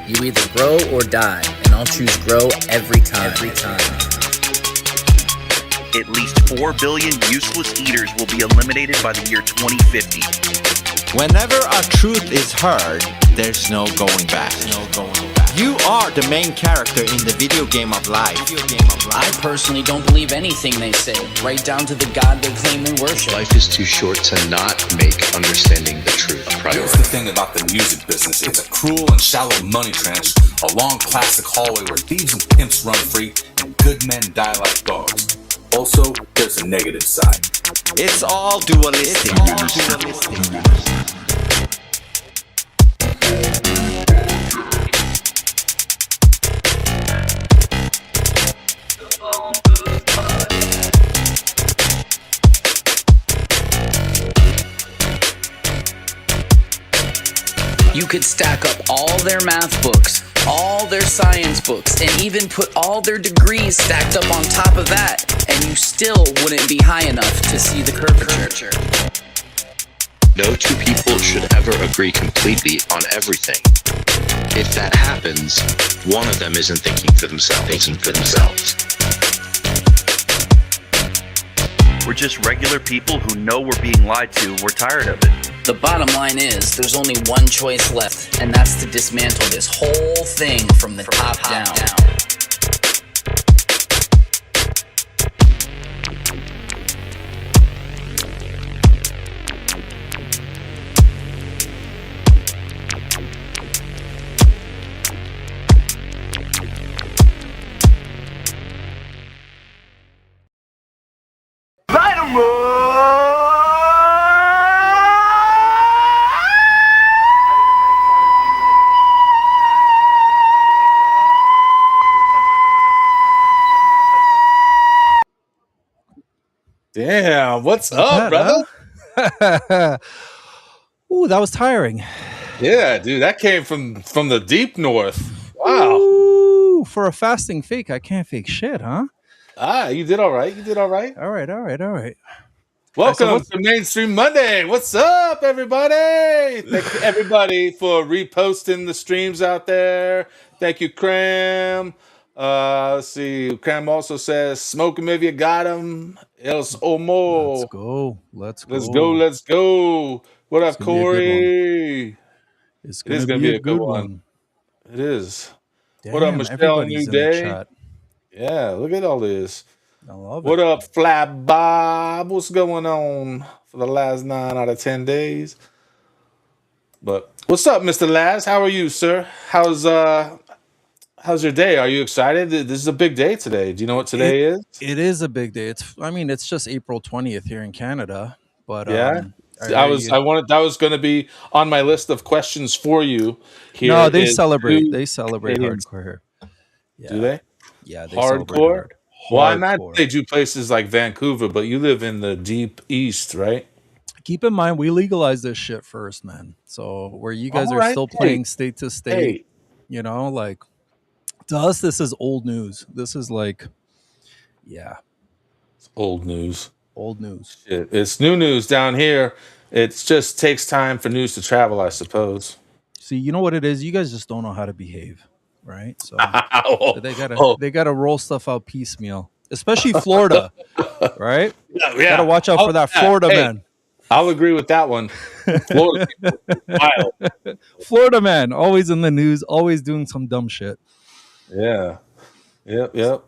You either grow or die, and I'll choose grow every time. At least 4 billion useless eaters will be eliminated by the year 2050. Whenever a truth is heard, there's no going back. You are the main character in the video game of life. I personally don't believe anything they say, right down to the God they claim and worship. Life is too short to not make understanding the truth a Here's priority. the thing about the music business. It's a cruel and shallow money trench, a long plastic hallway where thieves and pimps run free and good men die like dogs. Also, there's a negative side. It's all dualistic. You could stack up all their math books, all their science books, and even put all their degrees stacked up on top of that, and you still wouldn't be high enough to see the curvature. No two people should ever agree completely on everything. If that happens, one of them isn't thinking for themselves. We're just regular people who know we're being lied to. We're tired of it. The bottom line is, there's only one choice left, and that's to dismantle this whole thing from the top down. Damn, what's up, brother? Ooh, that was tiring. Yeah, dude, that came from the deep north. Wow. Ooh, for a fasting fake, I can't fake shit, huh? You did all right. All right. Welcome to Mainstream Monday. What's up, everybody? Thank you, everybody, for reposting the streams out there. Thank you, Cram. Let's see. Cram also says, "Smoke him if you got him. Else Omo." Let's go. What up, It's gonna be a good one. Corey? It's It is gonna gonna be a good one. It is. Damn, What up, Michelle? everybody's New in the day. chat. Yeah, look at all this. I love What it. up, Flat Bob? What's going on for the last 9 out of 10 days? But what's up, Mr. Laz? How are you, sir? How's your day? Are you excited? This is a big day today. Do you know what today is? It is a big day. It's just April 20th here in Canada. But Yeah. are That was going to be on my list of questions for you. Here no, they is celebrate. who They celebrate is- hardcore here. Yeah. Do they? Yeah, they celebrate Hardcore? hard. Well, I imagine Hardcore. they do places like Vancouver, but you live in the deep east, right? Keep in mind, we legalized this shit first, man. So where you guys All are right. still playing state to state, Hey, you know, like to us, this is old news. This is like, yeah, it's old news. old news. It's new news down here. It just takes time for news to travel, I suppose. See, you know what it is? You guys just don't know how to behave, right? So Oh, they gotta roll stuff out piecemeal, especially Florida, right? yeah. Gotta watch out for that Florida Hey, man. I'll agree with that one. Florida people, wild. Florida man, always in the news, always doing some dumb shit. Yeah. Yep.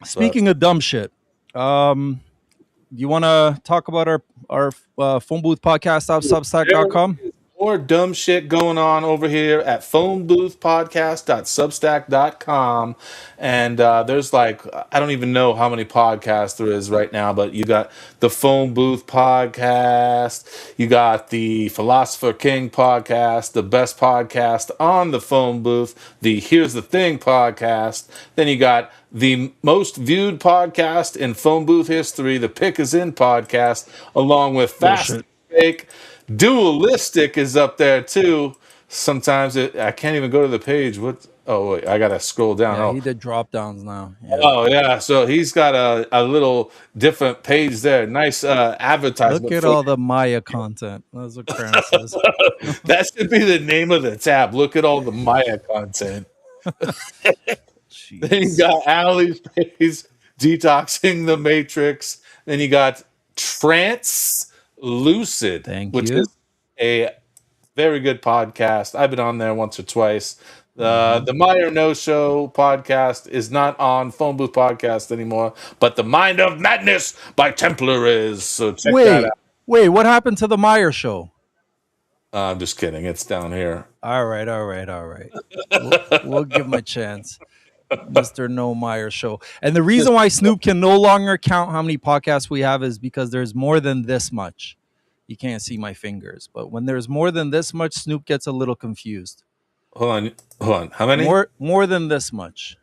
Speaking of dumb shit, you want to talk about our phone booth podcast at substack.com? More dumb shit going on over here at phoneboothpodcast.substack.com. And there's like, I don't even know how many podcasts there is right now, but you got the Phone Booth podcast, you got the Philosopher King podcast, the best podcast on the phone booth, the Here's the Thing podcast. Then you got the most viewed podcast in phone booth history, the Pick Is In podcast, along with Fast Bullshit. Fake. Dualistic is up there too. Sometimes I can't even go to the page. What? Oh wait, I gotta scroll down. Yeah, Oh, he did drop downs now. Yeah. oh yeah. So he's got a little different page there. Nice Look advertisement at for all the Maya content. That's what Cram says. that should be the name of the tab. Look at all the Maya content. Then you Jeez. got Alley's page, detoxing the Matrix. Then you got Trance Lucid, Thank which you. is a very good podcast. I've been on there once or twice. Mm-hmm. The Meyer No Show podcast is not on Phone Booth Podcast anymore, but the Mind of Madness by Templar is. So check that Wait, out. wait, what happened to the Meyer show? I'm just kidding. It's down here. All right, all right, all right. We'll give him a chance. Mr. No Meyer show. And the reason why Snoop can no longer count how many podcasts we have is because there's more than this much. You can't see my fingers, but when there's more than this much, Snoop gets a little confused. Hold on. How many? More than this much.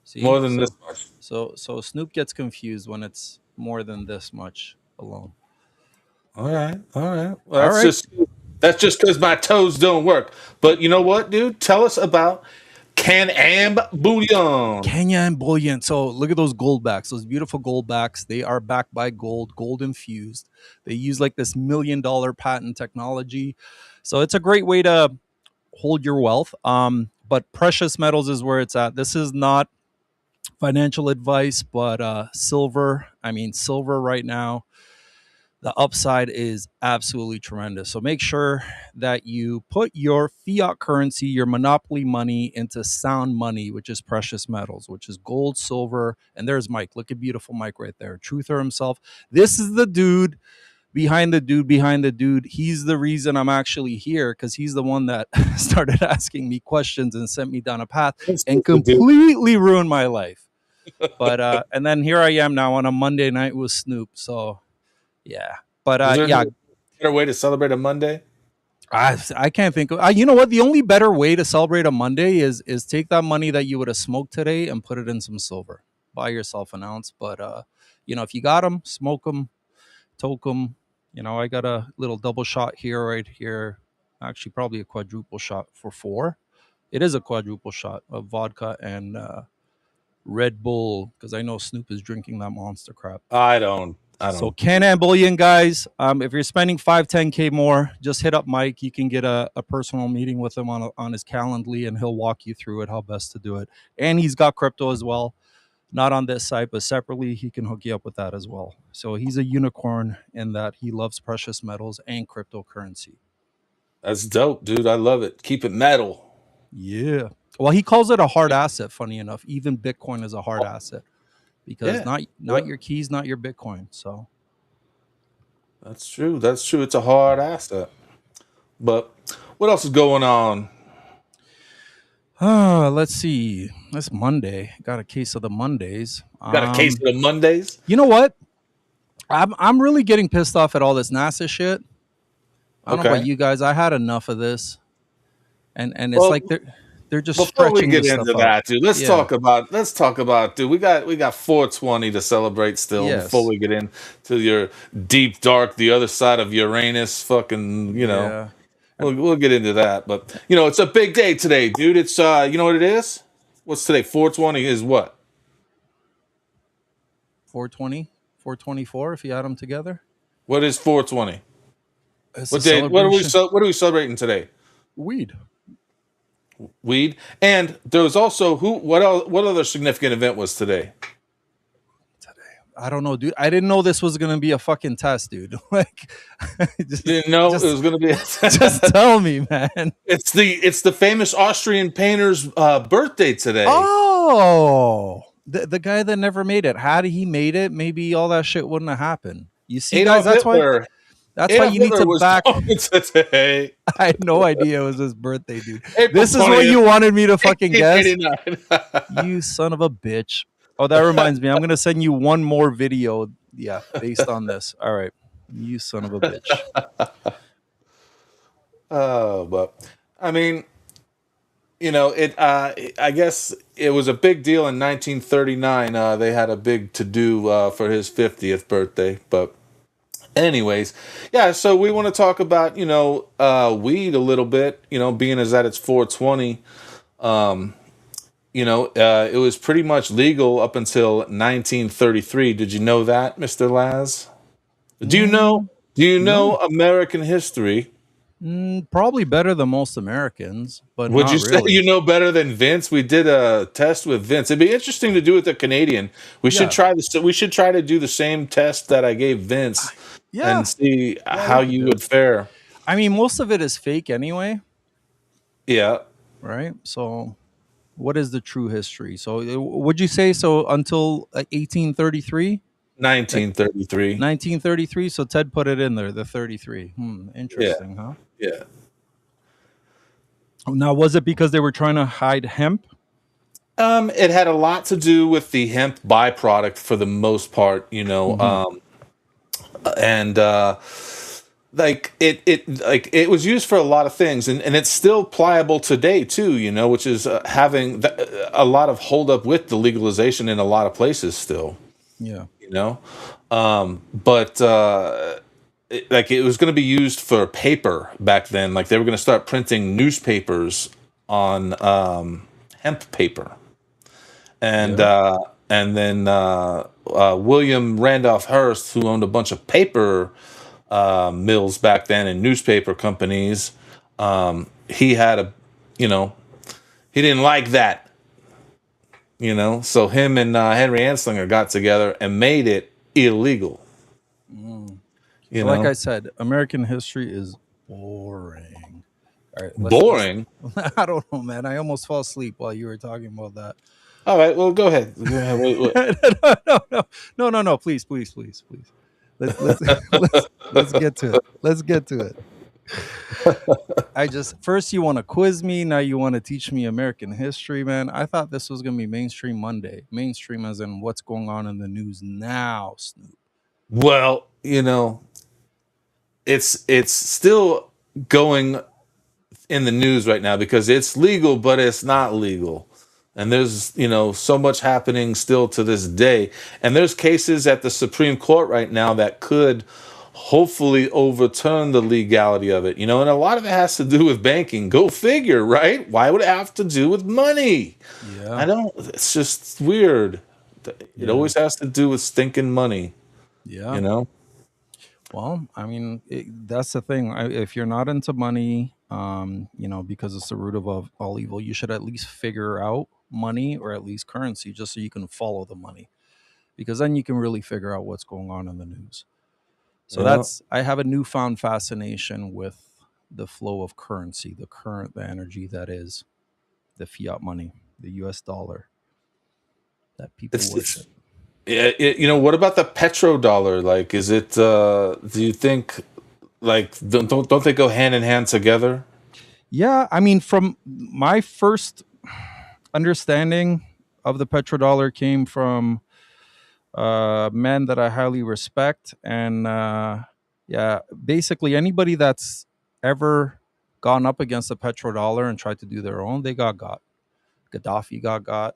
See? More than this much. So Snoop gets confused when it's more than this much alone. All right. Well, All right. that's just because my toes don't work. But you know what, dude? Tell us about Can-Am Bullion. Kenya and bullion. So look at those gold backs, those beautiful gold backs. They are backed by gold infused. They use like this $1 million patent technology. So it's a great way to hold your wealth. But precious metals is where it's at. This is not financial advice, but silver right now, the upside is absolutely tremendous. So make sure that you put your fiat currency, your monopoly money, into sound money, which is precious metals, which is gold, silver. And there's Mike. Look at beautiful Mike right there. Truther himself. This is the dude behind the dude. He's the reason I'm actually here, because he's the one that started asking me questions and sent me down a path and completely ruined my life. But and then here I am now on a Monday night with Snoop. So yeah, but Is there yeah, a better way to celebrate a Monday? I can't think of. You know what? The only better way to celebrate a Monday is take that money that you would have smoked today and put it in some silver. Buy yourself an ounce, but if you got them, smoke them, toke them. I got a little double shot here, right here. Actually, probably a quadruple shot for 4. It is a quadruple shot of vodka and Red Bull, because I know Snoop is drinking that monster crap. I don't. So Can-Am Bullion, guys, if you're spending 5-10K more, just hit up Mike. You can get a personal meeting with him on his Calendly, and he'll walk you through it, how best to do it. And he's got crypto as well. Not on this site, but separately, he can hook you up with that as well. So he's a unicorn in that he loves precious metals and cryptocurrency. That's dope, dude. I love it. Keep it metal. Yeah. Well, he calls it a hard asset, funny enough. Even Bitcoin is a hard asset. Because not your keys, not your Bitcoin. So that's true. It's a hard asset. But what else is going on? Let's see. It's Monday. Got a case of the Mondays. Got a case of the Mondays. You know what? I'm really getting pissed off at all this NASA shit. I don't know about you guys. I had enough of this, and it's like they're just before stretching. We get into that, dude. Let's talk about, dude. We got 420 to celebrate still. Yes. Before we get into your deep dark, the other side of Uranus, fucking, Yeah. We'll get into that. But it's a big day today, dude. It's you know what it is? What's today? 420 is what? 420, 424. If you add them together. What is 420? It's What day? What are we celebrating today? Weed. And there was also what other significant event was today? I don't know, dude. I didn't know this was gonna be a fucking test, dude. Like, didn't know it was gonna be. Just tell me, man. It's the famous Austrian painter's birthday today. Oh, the guy that never made it. Had he made it, maybe all that shit wouldn't have happened. You see, guys, that's why you need to back. Today. I had no idea it was his birthday, dude. This is what you wanted me to fucking guess. You son of a bitch. Oh, that reminds me. I'm gonna send you one more video. Yeah, based on this. All right, you son of a bitch. But I mean, it. I guess it was a big deal in 1939. They had a big to do for his 50th birthday. But anyways, yeah. So we want to talk about weed a little bit. Being as that it's 420. It was pretty much legal up until 1933. Did you know that, Mr. Laz? Do you know? Mm, Do you know no. American history? Probably better than most Americans, but Would not you say really. you know better than Vince? We did a test with Vince. It'd be interesting to do with a Canadian. We should Yeah. try this. We should try to do the same test that I gave Vince Yeah. and see Yeah, how we could you do would it. fare. I mean, most of it is fake anyway, Yeah, right? So, what is the true history? So, would you say so until 1833? Like 1933. 1933? So, Ted put it in there, the 33. Yeah, Interesting, huh? yeah. Now, was it because they were trying to hide hemp? It had a lot to do with the hemp byproduct for the most part, Hmm. and it was used for a lot of things, and it's still pliable today too, which is having a lot of holdup with the legalization in a lot of places still, Yeah. you know, but it was going to be used for paper back then. Like they were going to start printing newspapers on hemp paper, and Yeah. uh, and then William Randolph Hearst, who owned a bunch of paper mills back then and newspaper companies, he had you know, he didn't like that, so him and Henry Anslinger got together and made it illegal, Mm. you Like know. I said, American history is boring. All right, let's. Boring. I don't know, man. I almost fell asleep while you were talking about that. All right, well, go ahead. Go ahead. No. Please, please, please, please. Let's let's get to it. Let's get to it. I just first you want to quiz me, now you want to teach me American history, man. I thought this was gonna be mainstream Monday. Mainstream as in what's going on in the news now, Snoop. Well, it's still going in the news right now because it's legal, but it's not legal. And there's, so much happening still to this day. And there's cases at the Supreme Court right now that could hopefully overturn the legality of it, and a lot of it has to do with banking. Go figure, right? Why would it have to do with money? Yeah, I don't, it's just weird. It yeah, always has to do with stinking money, yeah. you know? Well, I mean, that's the thing. If you're not into money, because it's the root of all evil, you should at least figure out money or at least currency just so you can follow the money. Because then you can really figure out what's going on in the news. So Yeah. I have a newfound fascination with the flow of currency, the energy that is the fiat money, the US dollar that people It's worship. Yeah, what about the petrodollar? Like, is it? Do you think like don't they go hand in hand together? Yeah, I mean, from my first understanding of the petrodollar came from men that I highly respect, and yeah, basically anybody that's ever gone up against the petrodollar and tried to do their own, they got. Gaddafi got.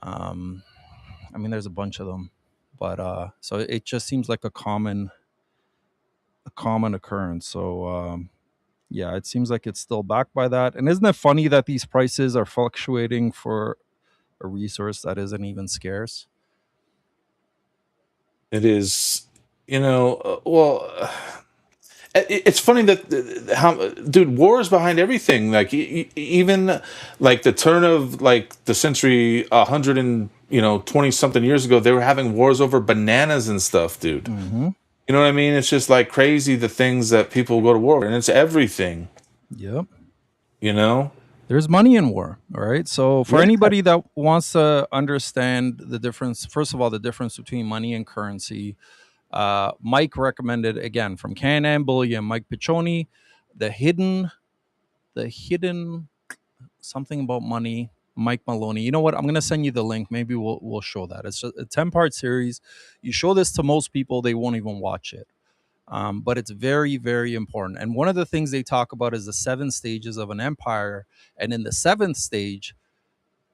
Um, I mean, there's a bunch of them, but so it just seems like a common occurrence. So yeah, it seems like it's still backed by that. And isn't it funny that these prices are fluctuating for a resource that isn't even scarce? It is, well, it's funny that how, dude, war is behind everything. Like even like the turn of like the century, 120 something years ago, they were having wars over bananas and stuff, dude. Mm-hmm. You know what I mean? It's just like crazy the things that people go to war over, and it's everything. Yep. You know? There's money in war. All right. So for Yeah. anybody that wants to understand the difference, first of all, the difference between money and currency, Mike recommended again from Can Bullion, Mike Piccioni, the hidden, the hidden something about money. Mike Maloney. You know what? I'm gonna send you the link. Maybe we'll show that. It's just a 10-part series. You show this to most people, they won't even watch it. But it's very, very important. And one of the things they talk about is the 7 stages of an empire. And in the seventh stage,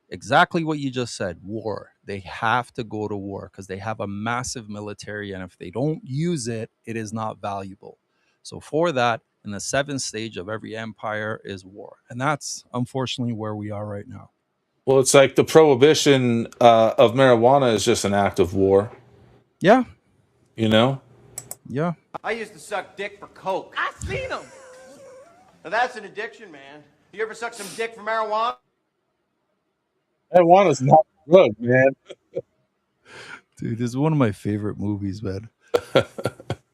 exactly what you just said, war. They have to go to war because they have a massive military. And if they don't use it, it is not valuable. So for that, And the seventh stage of every empire is war. And that's unfortunately where we are right now. Well, it's like the prohibition of marijuana is just an act of war. Yeah. You know. Yeah. I used to suck dick for coke. I seen him. Now that's an addiction, man. You ever suck some dick for marijuana? Marijuana's not a drug, man. Dude, this is one of my favorite movies, man.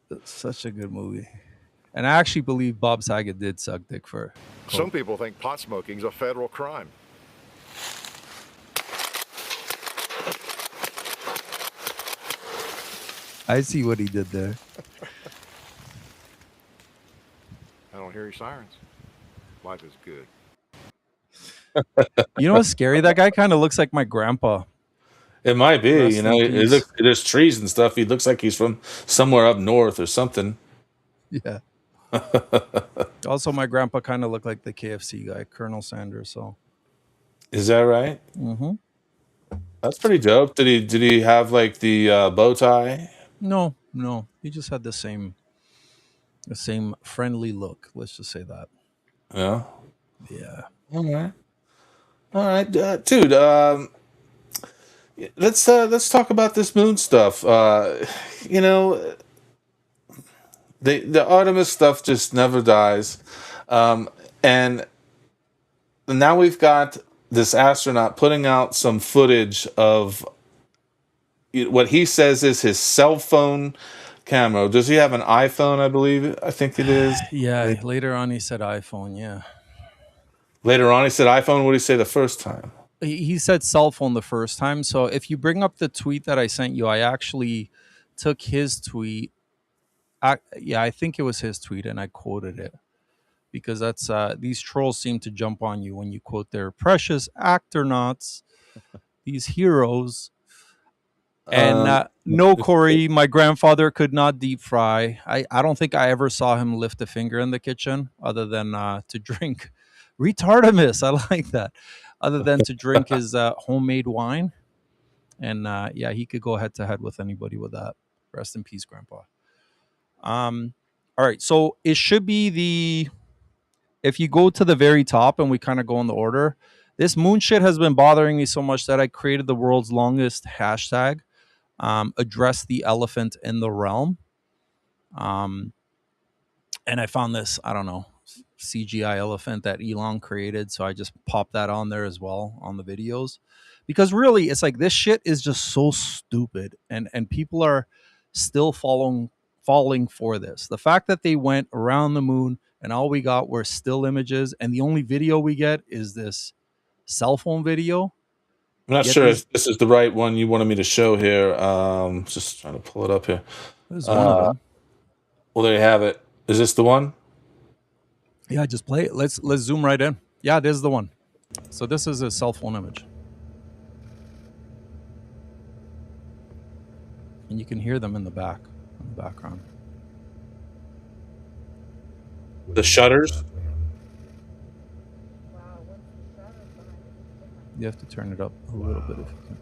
It's such a good movie. And I actually believe Bob Saget did suck dick for coke. Some people think pot smoking is a federal crime. I see what he did there. I don't hear any sirens. Life is good. You know what's scary? That guy kind of looks like my grandpa. It might be. Rest You in know, peace. there's trees and stuff. He looks like he's from somewhere up north or something. Yeah. Also, my grandpa kind of looked like the KFC guy, Colonel Sanders. So, Is that right? mm-hmm. That's pretty dope. Did he have like the bow tie? No, he just had the same friendly look. Let's just say that. Yeah. Yeah. All right, dude. Let's talk about this moon stuff. You know, the Artemis stuff just never dies, and now we've got this astronaut putting out some footage of what he says is his cell phone camera. Does he have an iPhone? I believe. I think it is. Yeah. Later on, he said iPhone. Yeah. Later on, he said iPhone. What did he say the first time? He said cell phone the first time. So if you bring up the tweet that I sent you, I actually took his tweet. I think it was his tweet, and I quoted it because that's these trolls seem to jump on you when you quote their precious actronauts, these heroes. And no, Corey, my grandfather could not deep fry. I don't think I ever saw him lift a finger in the kitchen other than to drink retardamus. I like that. Other than to drink his homemade wine. And yeah, he could go head to head with anybody with that. Rest in peace, Grandpa. All right. So it should be if you go to the very top and we kind of go in the order, this moon shit has been bothering me so much that I created the world's longest hashtag. Address the elephant in the realm. And I found this, I don't know, CGI elephant that Elon created. So I just popped that on there as well on the videos. Because really, it's like this shit is just so stupid. And people are still falling for this. The fact that they went around the moon and all we got were still images. And the only video we get is this cell phone video. I'm not sure if this is the right one you wanted me to show here. Just trying to pull it up here. This is one of them. Well, there you have it. Is this the one? Yeah, just play it. Let's zoom right in. Yeah, this is the one. So this is a cell phone image. And you can hear them in the background. The shutters? You have to turn it up a little bit if you can.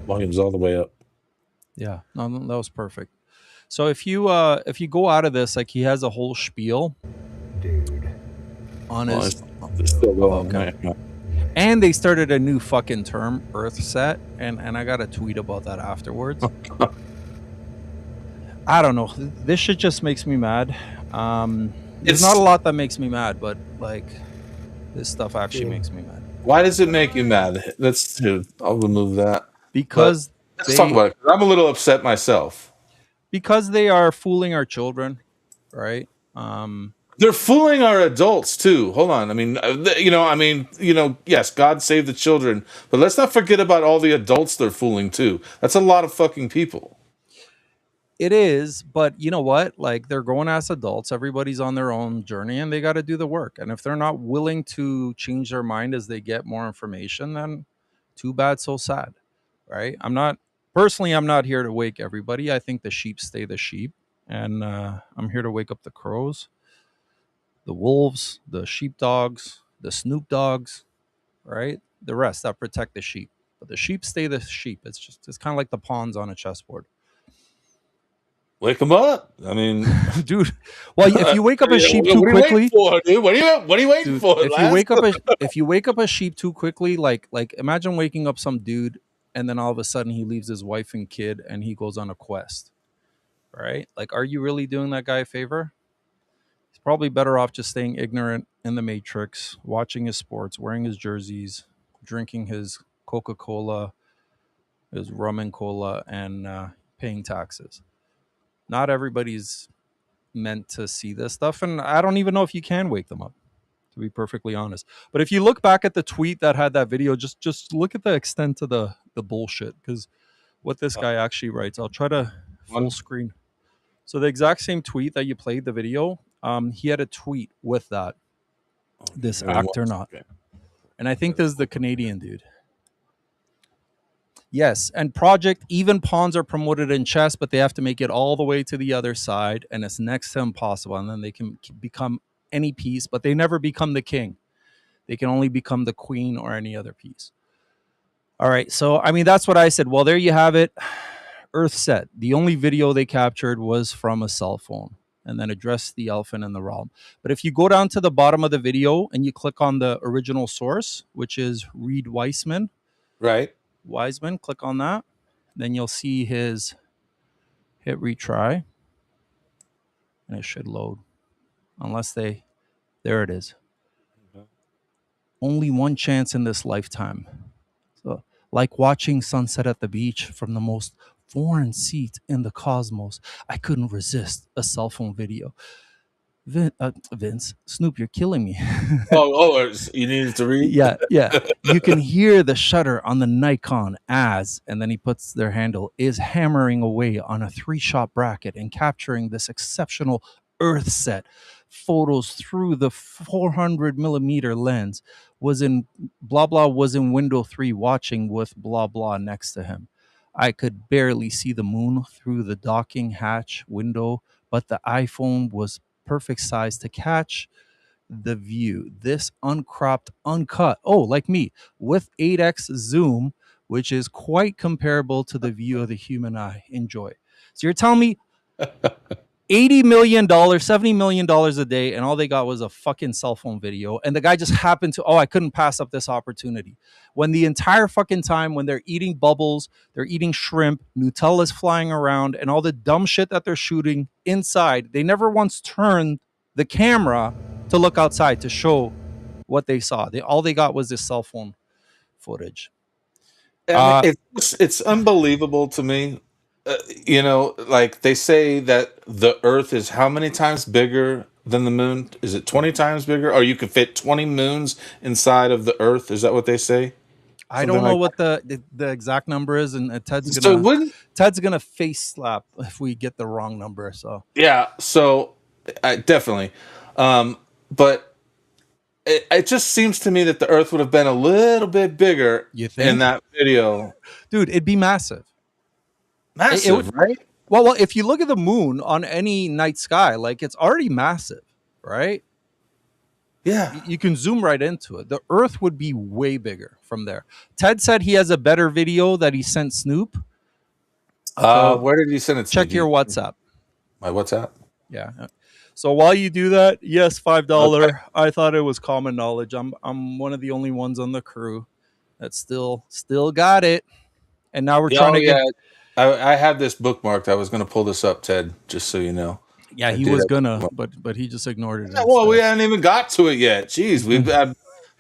Volume's all the way up. Yeah, no, that was perfect. So if you go out of this, like he has a whole spiel, dude, on his. It's still going. Okay. And they started a new fucking term, Earth Set, and I got a tweet about that afterwards. I don't know. This shit just makes me mad. There's not a lot that makes me mad, but like this stuff actually makes me mad. Why does it make you mad? I'll remove that. Because let's talk about it. I'm a little upset myself. Because they are fooling our children, right? They're fooling our adults too. Hold on. I mean, yes, God save the children, but let's not forget about all the adults they're fooling too. That's a lot of fucking people. It is, but you know what? Like they're grown ass adults. Everybody's on their own journey and they got to do the work. And if they're not willing to change their mind as they get more information, then too bad, so sad, right? I'm not here to wake everybody. I think the sheep stay the sheep. And I'm here to wake up the crows, the wolves, the sheepdogs, the Snoop dogs, right? The rest that protect the sheep. But the sheep stay the sheep. It's kind of like the pawns on a chessboard. Wake them up. I mean, Dude. Well, if you wake up a sheep what too are you waiting quickly, for, dude? What are you waiting dude, for, Laz? if you wake up a sheep too quickly, like imagine waking up some dude and then all of a sudden he leaves his wife and kid and he goes on a quest, right? Like, are you really doing that guy a favor? He's probably better off just staying ignorant in the matrix, watching his sports, wearing his jerseys, drinking his Coca-Cola, his rum and cola, and paying taxes. Not everybody's meant to see this stuff, and I don't even know if you can wake them up, to be perfectly honest. But if you look back at the tweet that had that video, just look at the extent of the bullshit, because what this guy actually writes, I'll try to full screen. So the exact same tweet that you played the video, he had a tweet with that, this actor not. And I think this is the Canadian dude. Yes, and Project, even pawns are promoted in chess, but they have to make it all the way to the other side, and it's next to impossible. And then they can become any piece, but they never become the king. They can only become the queen or any other piece. All right, so I mean that's what I said. Well, there you have it. Earth set. The only video they captured was from a cell phone, and then addressed the elephant in the realm. But if you go down to the bottom of the video and you click on the original source, which is Reed Wiseman, click on that. Then you'll see his hit retry. And it should load. Unless there it is. Only one chance in this lifetime. So, like watching sunset at the beach from the most foreign seat in the cosmos, I couldn't resist a cell phone video. Vince, Snoop, you're killing me. You needed to read? Yeah. You can hear the shutter on the Nikon as, and then he puts their handle, is hammering away on a 3-shot bracket and capturing this exceptional Earth set. Photos through the 400 millimeter lens. Was in window 3 watching with blah blah next to him. I could barely see the moon through the docking hatch window, but the iPhone was perfect size to catch the view. This uncropped, uncut, like me, with 8x zoom, which is quite comparable to the view of the human eye. Enjoy. So you're telling me $80 million, $70 million a day, and all they got was a fucking cell phone video. And the guy just happened to, I couldn't pass up this opportunity. When the entire fucking time, when they're eating bubbles, they're eating shrimp, Nutella's flying around, and all the dumb shit that they're shooting inside, they never once turned the camera to look outside to show what they saw. All they got was this cell phone footage. I mean, it's unbelievable to me. Like they say that the Earth is how many times bigger than the moon? Is it 20 times bigger? Or you could fit 20 moons inside of the Earth? Is that what they say? I don't know what the exact number is, and Ted's gonna face slap if we get the wrong number. So yeah, so definitely, but it just seems to me that the Earth would have been a little bit bigger in that video. Dude, it'd be massive. Massive, right? Well, if you look at the moon on any night sky, like it's already massive, right? Yeah. You can zoom right into it. The Earth would be way bigger from there. Ted said he has a better video that he sent Snoop. So where did you send it to? Check your WhatsApp. My WhatsApp? Yeah. So while you do that, yes, $5. Okay. I thought it was common knowledge. I'm one of the only ones on the crew that still got it. And now we're trying to get. I had this bookmarked. I was going to pull this up, Ted, just so you know. Yeah, he was gonna, but he just ignored it. Yeah, well, we haven't even got to it yet. Jeez, we've been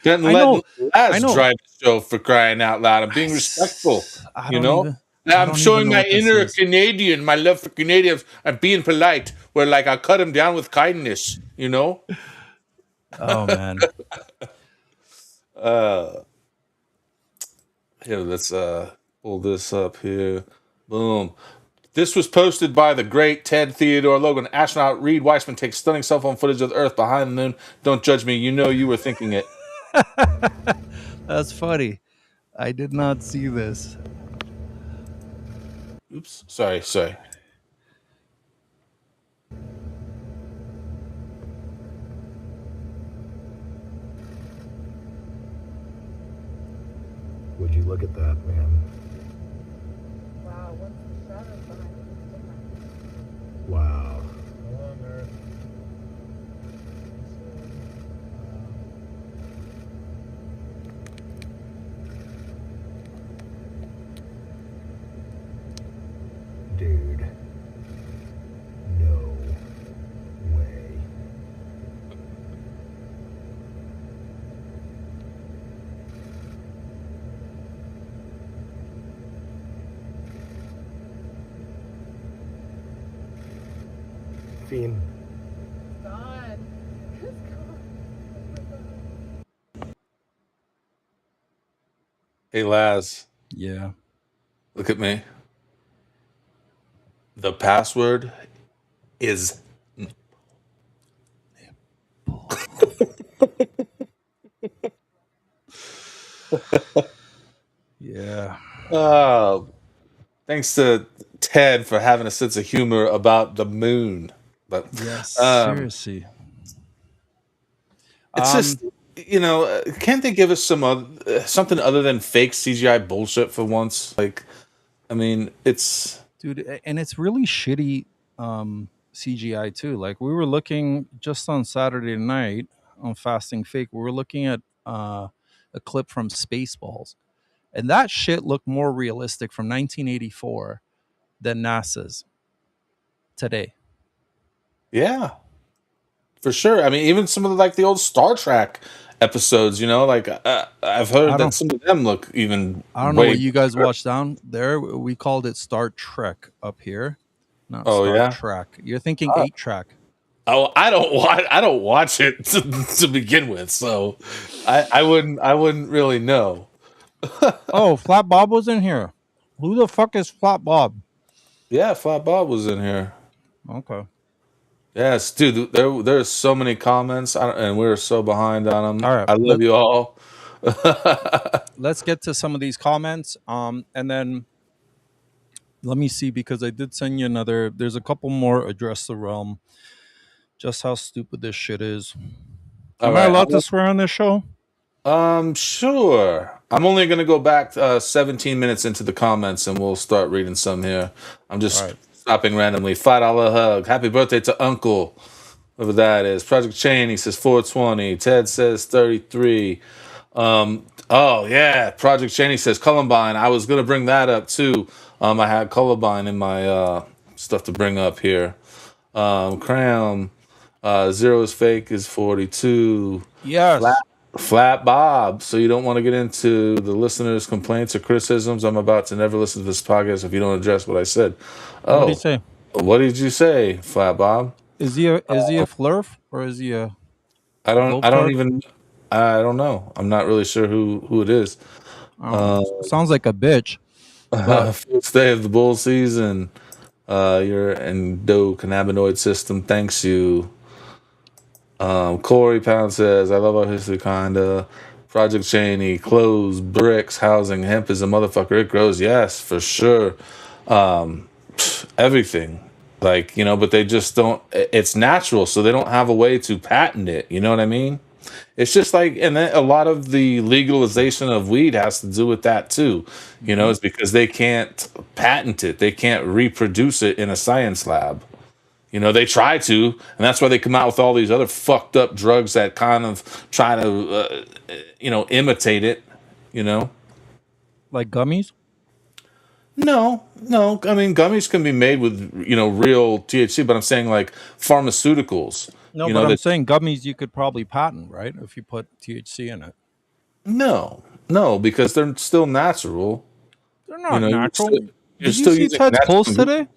letting Laz drive the show, for crying out loud. I'm being respectful. I'm showing my inner Canadian, my love for Canadians. I'm being polite. Where like I cut him down with kindness. Oh man. Here, let's pull this up here. Boom. This was posted by the great Ted Theodore Logan. Astronaut Reed Wiseman takes stunning cell phone footage of the Earth behind the moon. Don't judge me. You know you were thinking it. That's funny. I did not see this. Oops. Sorry. you look at that, man? Wow, what's the shadow behind it? Wow. Dude. No way. Fiend. God. It's gone. Hey, Laz, Yeah. look at me. The password is. Yeah. Thanks to Ted for having a sense of humor about the moon. But Yes. um, Seriously. it's just, can't they give us something other than fake CGI bullshit for once? Like, I mean, it's. Dude, and it's really shitty CGI too. Like we were looking just on Saturday night on Fasting Fake, we were looking at a clip from Spaceballs, and that shit looked more realistic from 1984 than NASA's today. Yeah, for sure. I mean, even some of the old Star Trek episodes, I've heard I that don't some of them look even I don't know way what you guys better. watched down there. We called it Star Trek up here, not Oh Star yeah. Trek. You're thinking Uh, 8-track. oh, I don't watch it to begin with, so I wouldn't really know. Oh, Flat Bob was in here. Who the fuck is Flat Bob? Yeah, Flat Bob was in here. Okay. Yes, dude. There's so many comments, and we're so behind on them. All right. I love you all. Let's get to some of these comments. And then let me see, because I did send you another. There's a couple more. Address the realm. Just how stupid this shit is. All Am I right. allowed to swear on this show? Sure. I'm only gonna go back 17 minutes into the comments, and we'll start reading some here. I'm All just right. stopping randomly. $5 hug. Happy birthday to Uncle. Whatever that is. Project Cheney says 420. Ted says 33. Oh yeah. Project Cheney says Columbine. I was gonna bring that up too. I had Columbine in my stuff to bring up here. Cram. Zero is fake is 42. Yes. Flat Bob. So you don't want to get into the listeners' complaints or criticisms. I'm about to never listen to this podcast if you don't address what I said. What did he Oh, say? what did you say, Flat Bob? Is he a flurf or is he a I don't globetrot? even I don't know. I'm not really sure who it is. I don't know. Sounds like a bitch. But First day of the bull season. Your endocannabinoid system thanks you. Corey Pound says, I love our history, kinda. Project Cheney, clothes, bricks, housing, hemp is a motherfucker. It grows, yes, for sure. Everything. But they just don't, it's natural, so they don't have a way to patent it. You know what I mean? It's just and then a lot of the legalization of weed has to do with that too. It's because they can't patent it, they can't reproduce it in a science lab. They try to, and that's why they come out with all these other fucked up drugs that kind of try to, imitate it. like gummies? No. I mean, gummies can be made with real THC, but I'm saying like pharmaceuticals. No, You but know I'm that saying gummies you could probably patent, right? If you put THC in it. no, because they're still natural. They're not You're natural. you're Did you still see using Ted's natural. post today?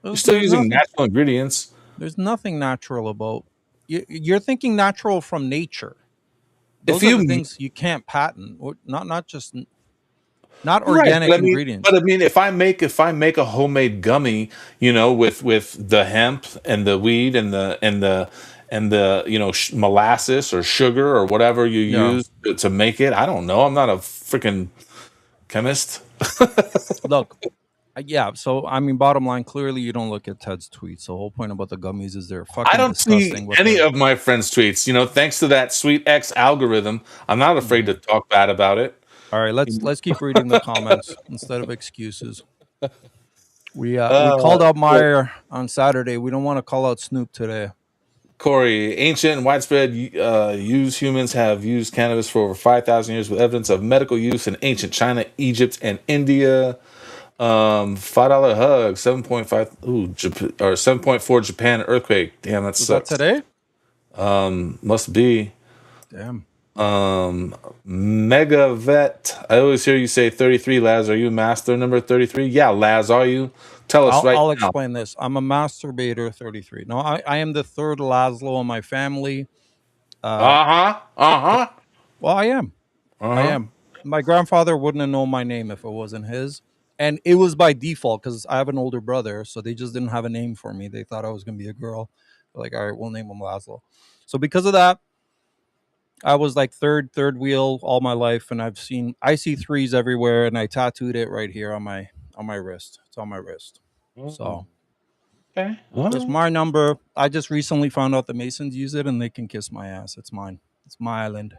You're still There's using nothing. natural ingredients. There's nothing natural about. You're thinking natural from nature. If Those are the you things you can't patent. Not just not Right, organic ingredients. but I mean, if I make a homemade gummy, with the hemp and the weed and the molasses or sugar or whatever you Yeah. use to make it, I don't know. I'm not a freaking chemist. Look. Yeah. So I mean, bottom line, clearly you don't look at Ted's tweets. The whole point about the gummies is they're I fucking don't see disgusting. What any the? of my friends' tweets. Thanks to that sweet X algorithm, I'm not afraid to talk bad about it. All right, let's keep reading the comments instead of excuses. We called out Meyer on Saturday. We don't want to call out Snoop today. Corey, ancient and widespread use humans have used cannabis for over 5,000 years with evidence of medical use in ancient China, Egypt, and India. $5 hug, 7.5, or 7.4 Japan earthquake. Damn, that Was that sucks. today? Must be. Damn. Mega Vet. I always hear you say 33, Laz. Are you master number 33? Yeah, Laz, are you? Tell us I'll now. explain this. I'm a masturbator 33. No, I am the third Laszlo in my family. Uh-huh. Uh-huh. Well, I am. I Uh-huh. am. My grandfather wouldn't have known my name if it wasn't his. And it was by default because I have an older brother. So they just didn't have a name for me. They thought I was going to be a girl. They're like, all right, we'll name him Laszlo. So because of that, I was like third wheel all my life. And I see threes everywhere. And I tattooed it right here on my wrist. It's on my wrist. So Okay. it's my number. I just recently found out the Masons use it and they can kiss my ass. It's mine. It's my island.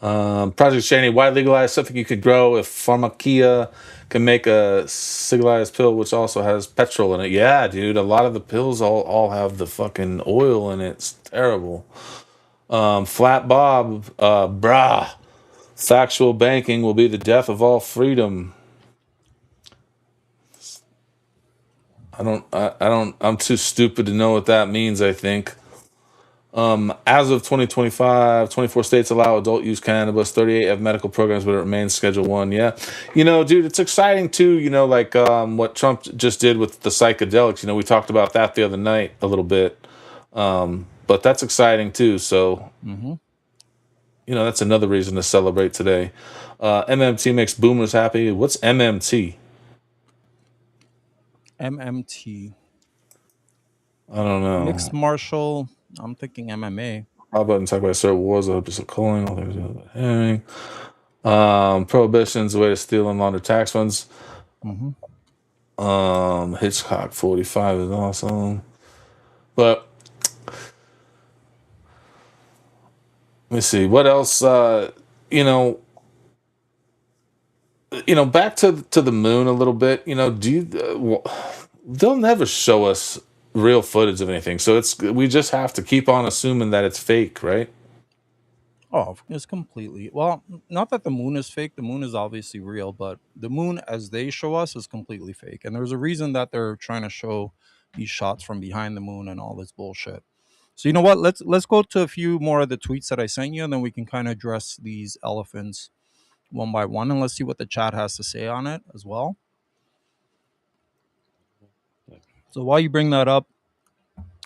Project Shani, why legalize something you could grow if Pharmacia can make a civilized pill which also has petrol in it? Yeah, dude. A lot of the pills all have the fucking oil in it. It's terrible. Flat Bob, brah. Factual banking will be the death of all freedom. I'm too stupid to know what that means, I think. As of 2025, 24 states allow adult use cannabis, 38 have medical programs, but it remains Schedule 1. Yeah. Dude, it's exciting too, like what Trump just did with the psychedelics. We talked about that the other night a little bit. But that's exciting too. So, that's another reason to celebrate today. MMT makes boomers happy. What's MMT? MMT. I don't know. Mixed martial. I'm thinking MMA. How about talk about certain wars of just calling all things herring. Prohibition's a way to steal and launder tax funds. Hitchcock 45 is awesome. But let me see what else. Back to the moon a little bit. Do you? They'll never show us real footage of anything, so we just have to keep on assuming that it's fake, right? Oh, it's completely. Well, not that the moon is fake. The moon is obviously real, but the moon, as they show us, is completely fake. And there's a reason that they're trying to show these shots from behind the moon and all this bullshit. So you know what? Let's go to a few more of the tweets that I sent you, and then we can kind of address these elephants one by one, and let's see what the chat has to say on it as well. So while you bring that up,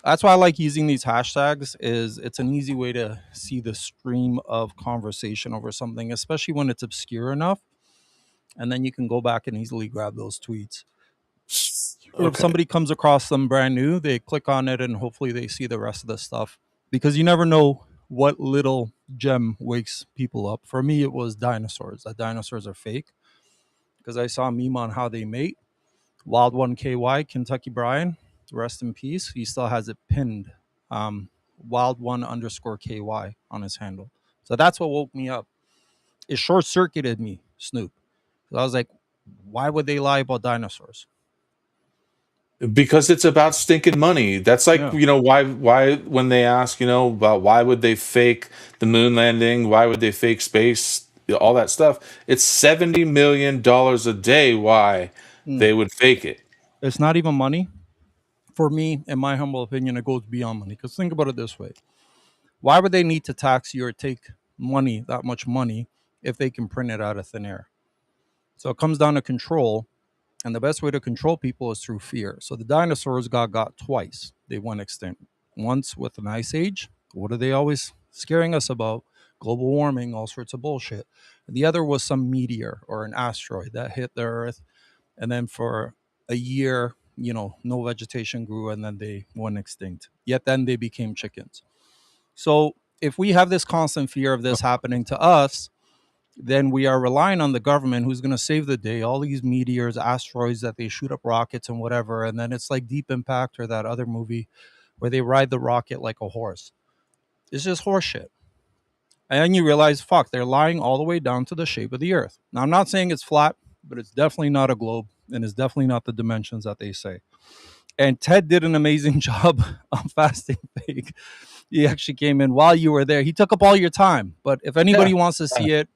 that's why I like using these hashtags. Is it's an easy way to see the stream of conversation over something, especially when it's obscure enough, and then you can go back and easily grab those tweets. Or if somebody comes across them brand new, they click on it and hopefully they see the rest of the stuff, because you never know what little gem wakes people up. For me, it was dinosaurs. That dinosaurs are fake, because I saw a meme on how they mate. Wild One KY, Kentucky Brian, rest in peace. He still has it pinned, Wild One _ KY on his handle. So that's what woke me up. It short circuited me, Snoop. So I was like, why would they lie about dinosaurs? Because it's about stinking money. That's like, why when they ask, about why would they fake the moon landing? Why would they fake space? All that stuff. It's $70 million a day why they would fake it. It's not even money. For me, in my humble opinion, it goes beyond money. Because think about it this way. Why would they need to tax you or take money, that much money, if they can print it out of thin air? So it comes down to control. And the best way to control people is through fear. So the dinosaurs got twice. They went extinct. Once with an ice age. What are they always scaring us about? Global warming, all sorts of bullshit. The other was some meteor or an asteroid that hit the Earth. And then for a year, no vegetation grew and then they went extinct. Yet then they became chickens. So if we have this constant fear of this happening to us, then we are relying on the government who's going to save the day. All these meteors, asteroids that they shoot up rockets and whatever. And then it's like Deep Impact or that other movie where they ride the rocket like a horse. It's just horse shit. and you realize, fuck, they're lying all the way down to the shape of the Earth. Now, I'm not saying it's flat, but it's definitely not a globe, and it's definitely not the dimensions that they say. And Ted did an amazing job on fasting fake. He actually came in while you were there. He took up all your time, but if anybody wants to see it,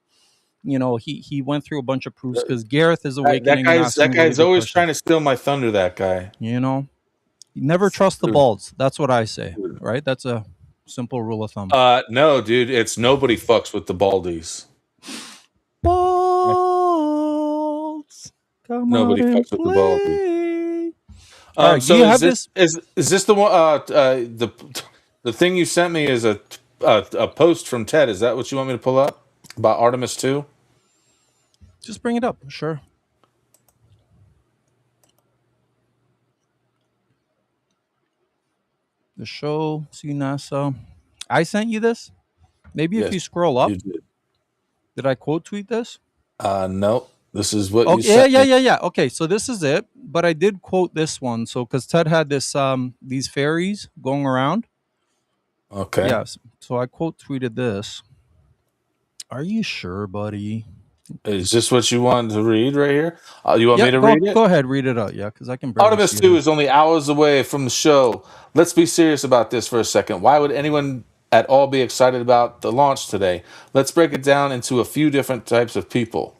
he went through a bunch of proofs because Gareth is awakening and asking That really guy's good always questions. trying to steal my thunder. That guy. You never trust the balds. That's what I say, right? That's a simple rule of thumb. No, dude, it's nobody fucks with the baldies. Balds, come Nobody out and fucks with the baldies. play. All right, So do you is have this is this the one? The thing you sent me is a post from Ted. Is that what you want me to pull up about Artemis 2? Just bring it up. Sure. The show, see NASA. I sent you this. Maybe if Yes, you scroll up, you did I quote tweet this? No. This is what you Okay, sent me. yeah. Okay, so this is it. But I did quote this one. So because Ted had this these fairies going around. Okay. Yes. So I quote tweeted this. Are you sure, buddy? Is this what you wanted to read right here? You want me to read it? Go ahead, read it out. Yeah, because I can barely Artemis see 2 it. is only hours away from the show. Let's be serious about this for a second. Why would anyone at all be excited about the launch today? Let's break it down into a few different types of people.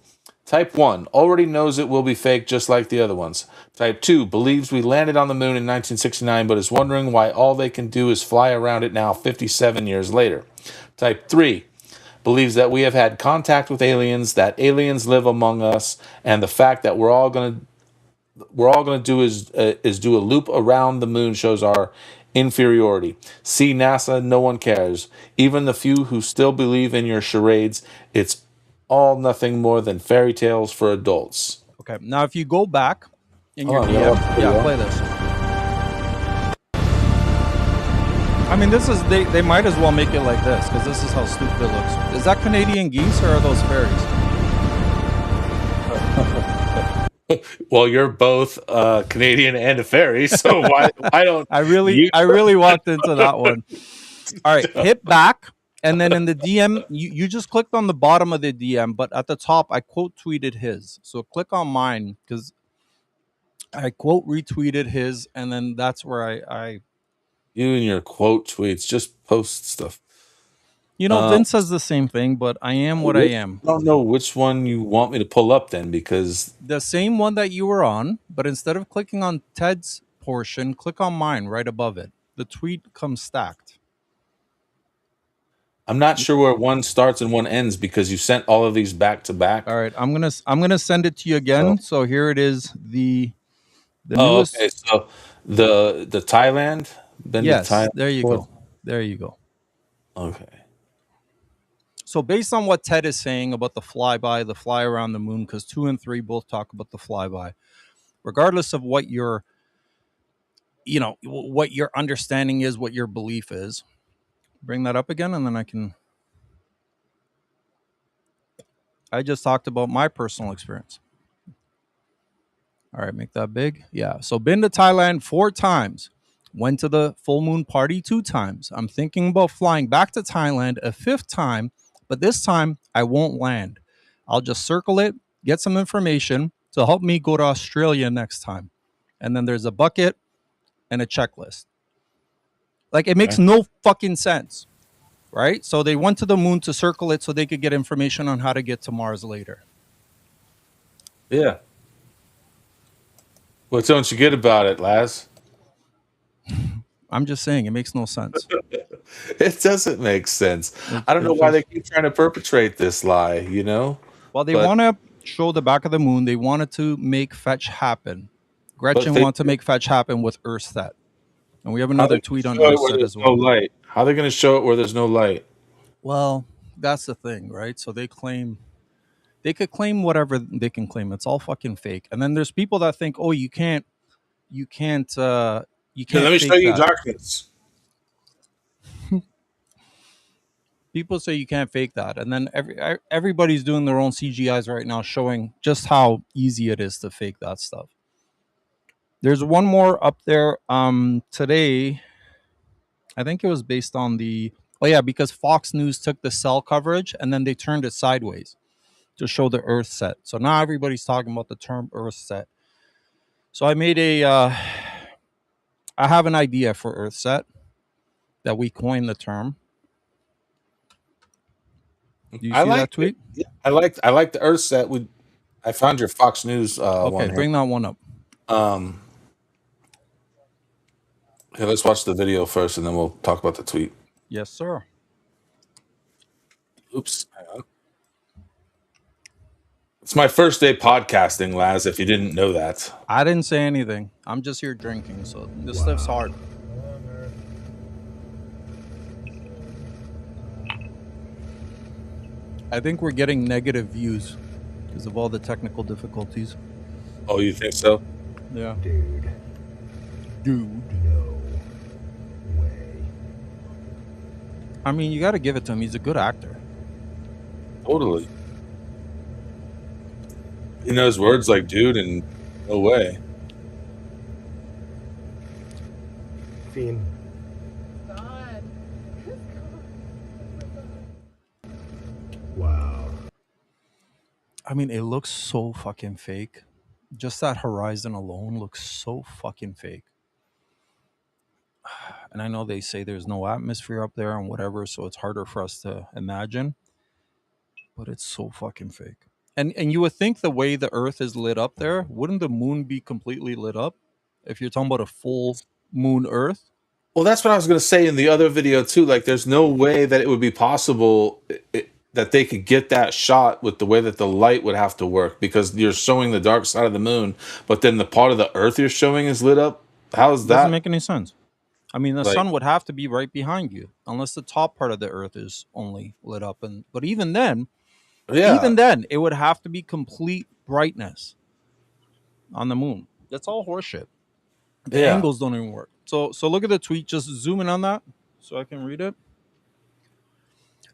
Type 1 already knows it will be fake just like the other ones. Type 2 believes we landed on the moon in 1969 but is wondering why all they can do is fly around it now 57 years later. Type 3 believes that we have had contact with aliens, that aliens live among us, and the fact that we're all going to do is do a loop around the moon shows our inferiority. See NASA, no one cares. Even the few who still believe in your charades, it's all nothing more than fairy tales for adults. Okay, now if you go back in your Hold on, DM, play this. I mean, this is they might as well make it like this because this is how stupid it looks. Is that Canadian geese or are those fairies? Well, you're both Canadian and a fairy, so why don't I really walked into that one. All right, hit back, and then in the DM, you just clicked on the bottom of the DM, but at the top, I quote tweeted his. So click on mine because I quote retweeted his, and then that's where I you and your quote tweets just post stuff. Vince says the same thing, but I am what I am. I don't know which one you want me to pull up then, because the same one that you were on, but instead of clicking on Ted's portion, click on mine right above it. The tweet comes stacked. I'm not sure where one starts and one ends because you sent all of these back to back. All right, I'm gonna send it to you again. So here it is. The newest. Okay, so the Thailand. Yes, there you go. There you go. Okay. So based on what Ted is saying about the flyby, the fly around the moon, because 2 and 3 both talk about the flyby, regardless of what your, what your understanding is, what your belief is. Bring that up again, and then I just talked about my personal experience. All right, make that big. Yeah. So been to Thailand 4 times. Went to the full moon party 2 times. I'm thinking about flying back to Thailand a 5th time, but this time I won't land. I'll just circle it, get some information to help me go to Australia next time. And then there's a bucket and a checklist. Like, it makes no fucking sense, right? So they went to the moon to circle it so they could get information on how to get to Mars later. Yeah. What don't you get about it, Laz? I'm just saying, it makes no sense. It doesn't make sense. I don't know why they keep trying to perpetrate this lie, Well, they want to show the back of the moon. They wanted to make fetch happen. Gretchen wanted to make fetch happen with Earthset. And we have another tweet on Earthset as well. No light. How are they going to show it where there's no light? Well, that's the thing, right? So they could claim whatever they can claim. It's all fucking fake. And then there's people that think, oh, you can't let me show you darkness. People say you can't fake that, and then everybody's doing their own CGIs right now, showing just how easy it is to fake that stuff. There's one more up there today. I think it was based on the Oh yeah, because Fox News took the cell coverage and then they turned it sideways to show the Earth set. So now everybody's talking about the term Earth set. So I made I have an idea for Earth set that we coined the term. Do you I see like that it. tweet? Yeah, I like the Earth set. I found your Fox News Okay, one here. bring that one up. Um, Here, let's watch the video first, and then we'll talk about the tweet. Yes, sir. Oops, hang on. It's my first day podcasting, Laz. If you didn't know that, I didn't say anything. I'm just here drinking, so this stuff's hard. I think we're getting negative views because of all the technical difficulties. oh, you think so? Yeah. Dude. No way. I mean, you got to give it to him. He's a good actor. Totally. He knows words like "dude" and "no way." Fiend. God. Wow. I mean, it looks so fucking fake. Just that horizon alone looks so fucking fake. And I know they say there's no atmosphere up there and whatever, so it's harder for us to imagine. But it's so fucking fake. And you would think the way the Earth is lit up there, wouldn't the moon be completely lit up? If you're talking about a full moon Earth? Well, that's what I was going to say in the other video too. Like, there's no way that it would be possible that they could get that shot with the way that the light would have to work, because you're showing the dark side of the moon, but then the part of the Earth you're showing is lit up. How's that? Doesn't make any sense. I mean, the Like- sun would have to be right behind you, unless the top part of the Earth is only lit up. But even then, it would have to be complete brightness on the moon. That's all horseshit. The Yeah. angles don't even work. So look at the tweet. Just zoom in on that so I can read it.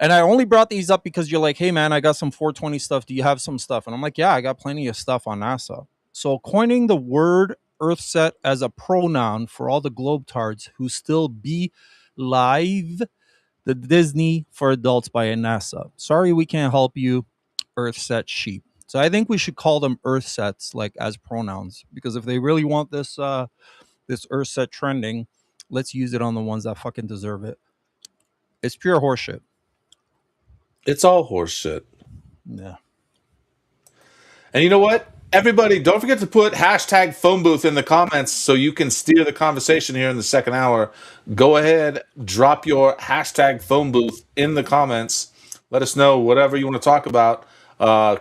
And I only brought these up because you're like, hey man, I got some 420 stuff. Do you have some stuff? And I'm like, yeah, I got plenty of stuff on NASA. So coining the word Earthset as a pronoun for all the globetards who still be live, the Disney for adults by NASA. Sorry, we can't help you, Earthset sheep. So I think we should call them Earthsets like as pronouns, because if they really want this this Earthset trending, let's use it on the ones that fucking deserve it. It's pure horseshit. It's all horseshit. Yeah. And you know what? Everybody, don't forget to put hashtag phone booth in the comments so you can steer the conversation here in the second hour. Go ahead, drop your hashtag phone booth in the comments. Let us know whatever you want to talk about.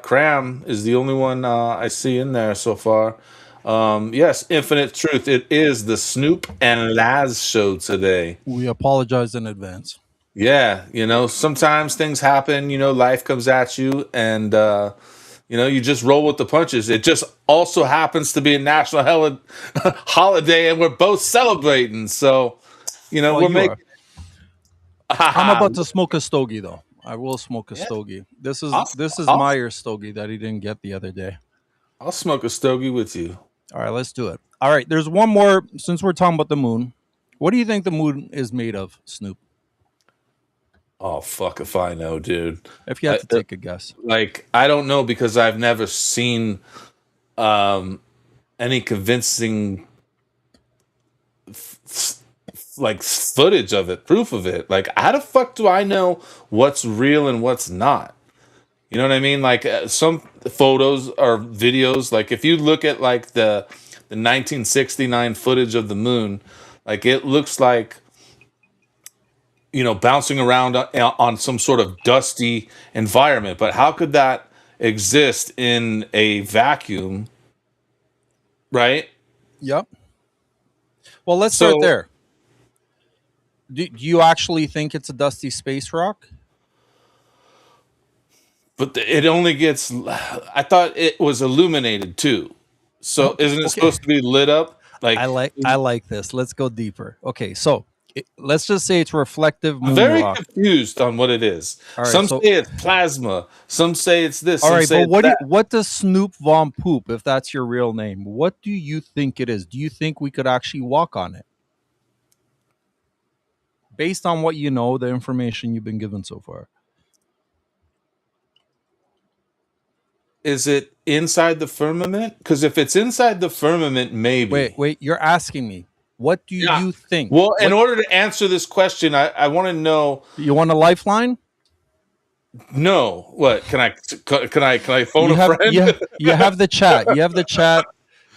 Cram is the only one I see in there so far. Yes, Infinite Truth. It is the Snoop and Laz show today. We apologize in advance. Yeah, sometimes things happen, life comes at you, and you just roll with the punches. It just also happens to be a national holiday, and we're both celebrating. So, we're making. I'm about to smoke a stogie, though. I will smoke a stogie. This is Meyer's stogie that he didn't get the other day. I'll smoke a stogie with you. All right, let's do it. All right, there's one more. Since we're talking about the moon, what do you think the moon is made of, Snoop? Oh, fuck if I know, dude. If you had to take a guess. Like, I don't know, because I've never seen any convincing footage of it, proof of it. Like, how the fuck do I know what's real and what's not? You know what I mean? Like, some photos or videos, like if you look at like the 1969 footage of the moon, like it looks like, bouncing around on some sort of dusty environment. But how could that exist in a vacuum? Right? Yep. Well, let's start there. Do you actually think it's a dusty space rock? But it only gets. I thought it was illuminated too. So isn't it supposed to be lit up? Like, I like this. Let's go deeper. Okay, so let's just say it's reflective moon I'm very rock. confused on what it is. All right, some say it's plasma. Some say it's this. All some right, say but it's that. what does Snoop Von Poop, if that's your real name, what do you think it is? Do you think we could actually walk on it? based on what you know, the information you've been given so far. Is it inside the firmament? Because if it's inside the firmament, maybe. Wait, you're asking me, what do Yeah. you think? Well, in What, order to answer this question, I want to know. you want a lifeline? No, what can I phone You a have friend? you have the chat. You have the chat.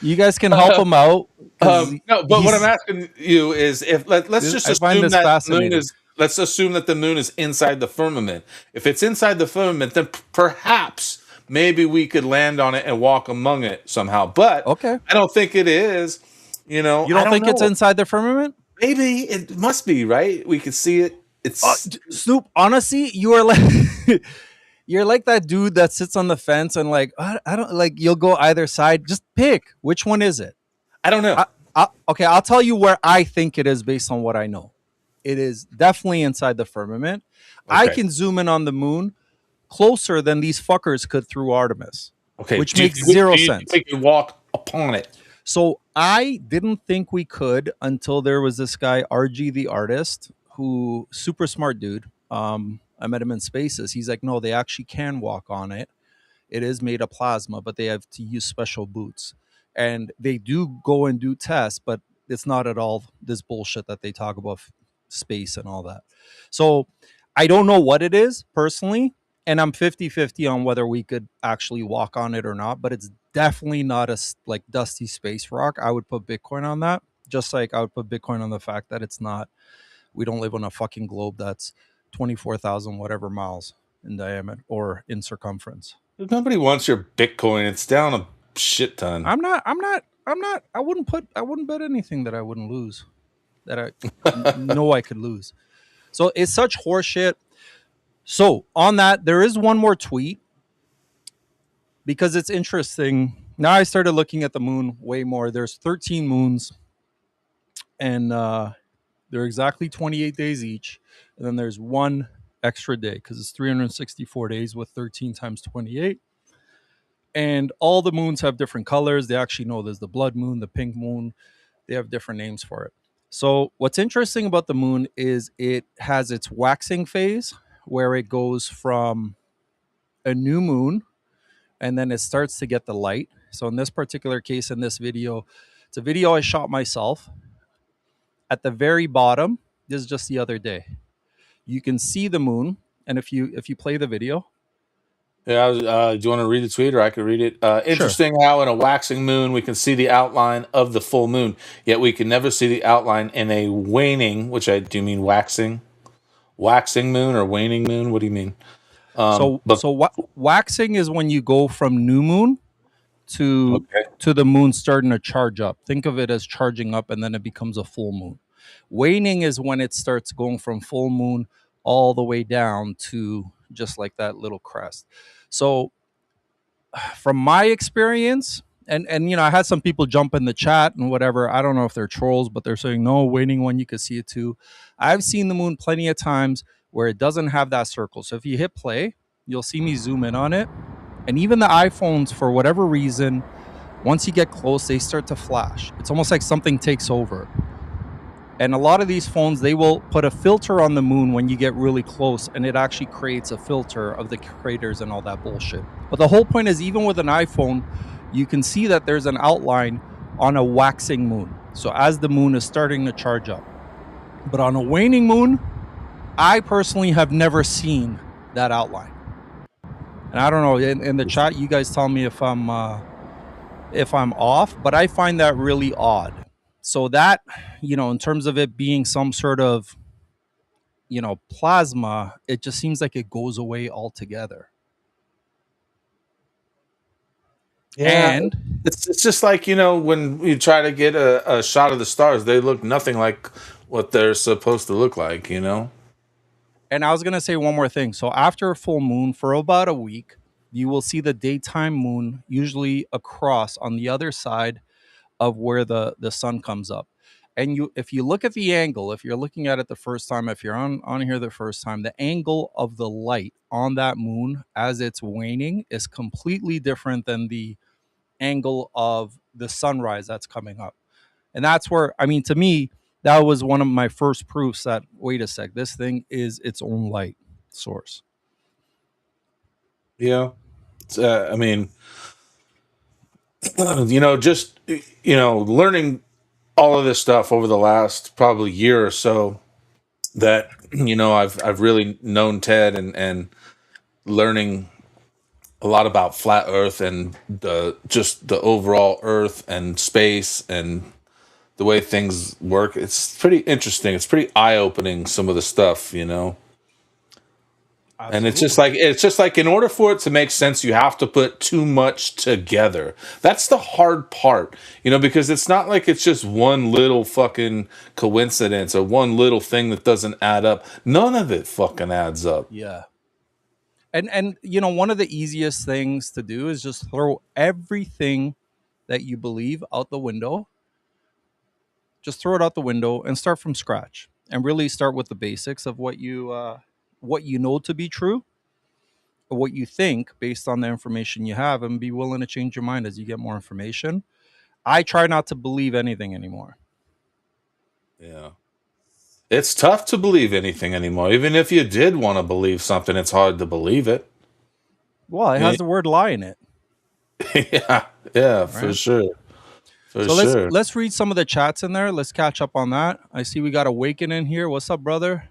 You guys can help him out. No, but what I'm asking you is, if let's just I find assume this that the moon fascinating. is. Let's assume that the moon is inside the firmament. If it's inside the firmament, then perhaps maybe we could land on it and walk among it somehow. But Okay. I don't think it is. You know, You don't think it's know. inside the firmament? Maybe it must be, right? We could see it. It's Snoop, honestly, you are like you're like that dude that sits on the fence and like I don't like you'll go either side. Just pick. Which one is it? I don't know. Okay, I'll tell you where I think it is based on what I know. It is definitely inside the firmament. I Okay. can zoom in on the moon closer than these fuckers could through Artemis. Okay, Which do you- makes zero do you sense. think we can walk upon it. So I didn't think we could until there was this guy RG the artist, who super smart dude. I met him in Spaces. He's like, no, they actually can walk on it. It is made of plasma, but they have to use special boots, and they do go and do tests, but it's not at all this bullshit that they talk about space and all that. So I don't know what it is personally, and I'm 50-50 on whether we could actually walk on it or not, but it's definitely not a like dusty space rock. I would put Bitcoin on that, just like I would put Bitcoin on the fact that it's not, we don't live on a fucking globe that's 24,000 whatever miles in diameter or in circumference. Nobody wants your Bitcoin. It's down a shit ton. I wouldn't bet anything that I wouldn't lose, that I know I could lose. So it's such horseshit. So on that, there is one more tweet because it's interesting. Now I started looking at the moon way more. There's 13 moons, and they're exactly 28 days each. And then there's one extra day because it's 364 days with 13 times 28. And all the moons have different colors. They actually know there's the blood moon, the pink moon. They have different names for it. So what's interesting about the moon is it has its waxing phase where it goes from a new moon and then it starts to get the light. So in this particular case, in this video, it's a video I shot myself. At the very bottom, this is just the other day. You can see the moon, and if you play the video, Yeah, do you want to read the tweet, or I could read it? Interesting how in a waxing moon we can see the outline of the full moon, yet we can never see the outline in a waning. Do you mean waxing moon or waning moon? What do you mean? Waxing is when you go from new moon to the moon starting to charge up. Think of it as charging up, and then it becomes a full moon. Waning is when it starts going from full moon all the way down to just like that little crest. So from my experience, and you know, I had some people jump in the chat and whatever. I don't know if they're trolls, but they're saying no, waning when you can see it too. I've seen the moon plenty of times where it doesn't have that circle. So if you hit play, you'll see me zoom in on it. And even the iPhones, for whatever reason, once you get close, they start to flash. It's almost like something takes over. And a lot of these phones, they will put a filter on the moon when you get really close, and it actually creates a filter of the craters and all that bullshit. But the whole point is, even with an iPhone, you can see that there's an outline on a waxing moon. So as the moon is starting to charge up. But on a waning moon, I personally have never seen that outline. And I don't know, in the chat, you guys tell me if I'm off, but I find that really odd. So that, you know, in terms of it being some sort of, you know, plasma, it just seems like it goes away altogether. Yeah, And it's just like, you know, when you try to get a shot of the stars, they look nothing like what they're supposed to look like, you know? And I was going to say one more thing. So after a full moon for about a week, you will see the daytime moon usually across on the other side of where the sun comes up. And if you look at the angle, if you're looking at it the first time, if you're on here the first time, the angle of the light on that moon as it's waning is completely different than the angle of the sunrise that's coming up. And that's where, I mean, to me, that was one of my first proofs that, wait a sec, this thing is its own light source. Yeah. I mean, just learning all of this stuff over the last probably year or so, that I've really known Ted, and learning a lot about flat Earth and just the overall Earth and space and the way things work. It's pretty interesting. It's pretty eye opening, some of the stuff. And it's just like in order for it to make sense, you have to put too much together. That's the hard part, because it's not like it's just one little fucking coincidence or one little thing that doesn't add up. None of it fucking adds up. Yeah. And one of the easiest things to do is just throw everything that you believe out the window. Just throw it out the window and start from scratch, and really start with the basics of what you know to be true, or what you think based on the information you have, and be willing to change your mind as you get more information. I try not to believe anything anymore. Yeah. It's tough to believe anything anymore. Even if you did want to believe something, it's hard to believe it. Well, it has the word lie in it. Yeah, for sure. So let's read some of the chats in there. Let's catch up on that. I see we got Awaken in here. What's up, brother?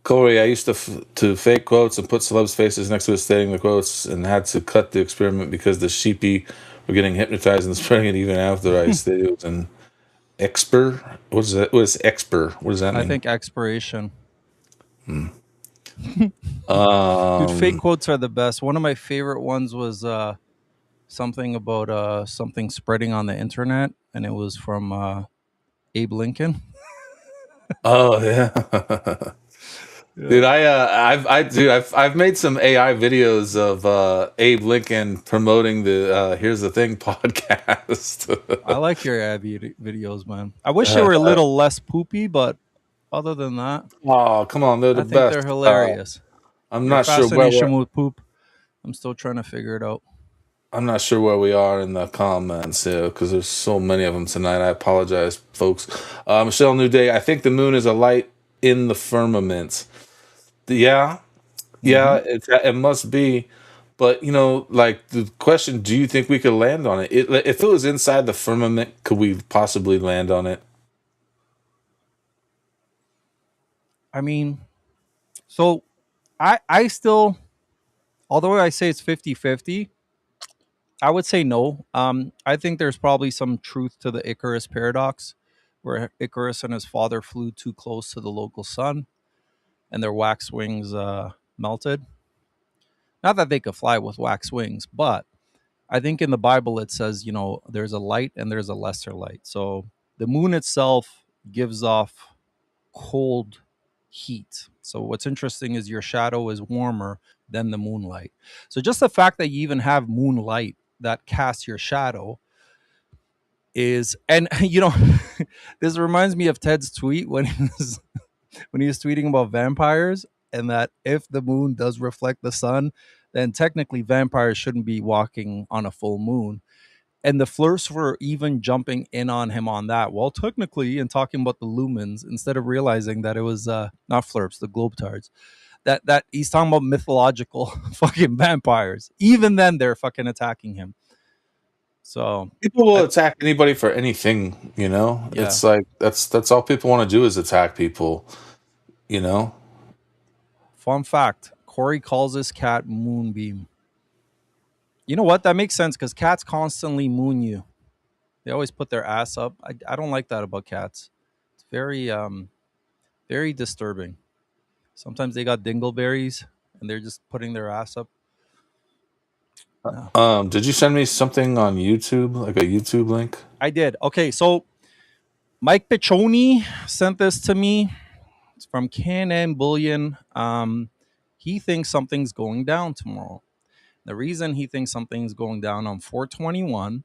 Corey, I used to fake quotes and put celebs' faces next to it stating the quotes, and had to cut the experiment because the sheepy were getting hypnotized and spreading it even after I stated it was an exper. What is that? What is exper? What does that mean? I think expiration. Dude, fake quotes are the best. One of my favorite ones was something about something spreading on the internet, and it was from Abe Lincoln. Oh yeah. Dude, I've made some AI videos of Abe Lincoln promoting the Here's the Thing podcast. I like your ad videos, man. I wish they were a little less poopy, but other than that, oh come on, they're the I think best. they're hilarious. I'm Your not sure fascination with poop, I'm still trying to figure it out. I'm not sure where we are in the comments here, because there's so many of them tonight. I apologize, folks. Michelle New Day, I think the moon is a light in the firmament. Yeah, it must be. But like the question, do you think we could land on it? If it was inside the firmament, could we possibly land on it? I mean, so I still, although I say it's 50-50, I would say no. I think there's probably some truth to the Icarus paradox, where Icarus and his father flew too close to the local sun, and their wax wings melted. Not that they could fly with wax wings, but I think in the Bible it says, there's a light and there's a lesser light. So the moon itself gives off cold heat. So what's interesting is your shadow is warmer than the moonlight. So just the fact that you even have moonlight that casts your shadow is, and this reminds me of Ted's tweet when he was tweeting about vampires, and that if the moon does reflect the sun, then technically vampires shouldn't be walking on a full moon. And the flirts were even jumping in on him on that. Well, technically, and talking about the lumens, instead of realizing that it was not flirts, the globetards, that he's talking about mythological fucking vampires. Even then, they're fucking attacking him. So people will attack anybody for anything, Yeah. It's like that's all people want to do is attack people, Fun fact: Corey calls his cat Moonbeam. You know what? That makes sense because cats constantly moon you. They always put their ass up. I don't like that about cats. It's very very disturbing. Sometimes they got dingleberries and they're just putting their ass up. No. Did you send me something on YouTube, like a YouTube link? I did. Okay, so Mike Piccioni sent this to me. It's from Can Bullion. He thinks something's going down tomorrow. The reason he thinks something's going down on 421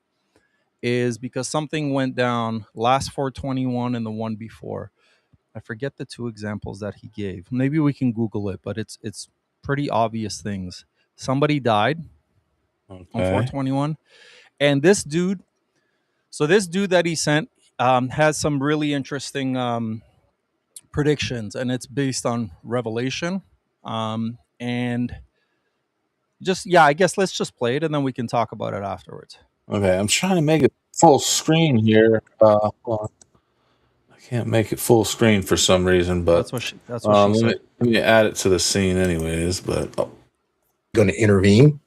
is because something went down last 421 and the one before. I forget the two examples that he gave. Maybe we can Google it, but it's pretty obvious things. Somebody died on 421, and this dude that he sent, has some really interesting predictions, and it's based on Revelation. And just yeah, I guess let's just play it, and then we can talk about it afterwards. Okay, I'm trying to make it full screen here. Hold on. I can't make it full screen for some reason, but That's what she said. let me add it to the scene anyways. But Going to intervene.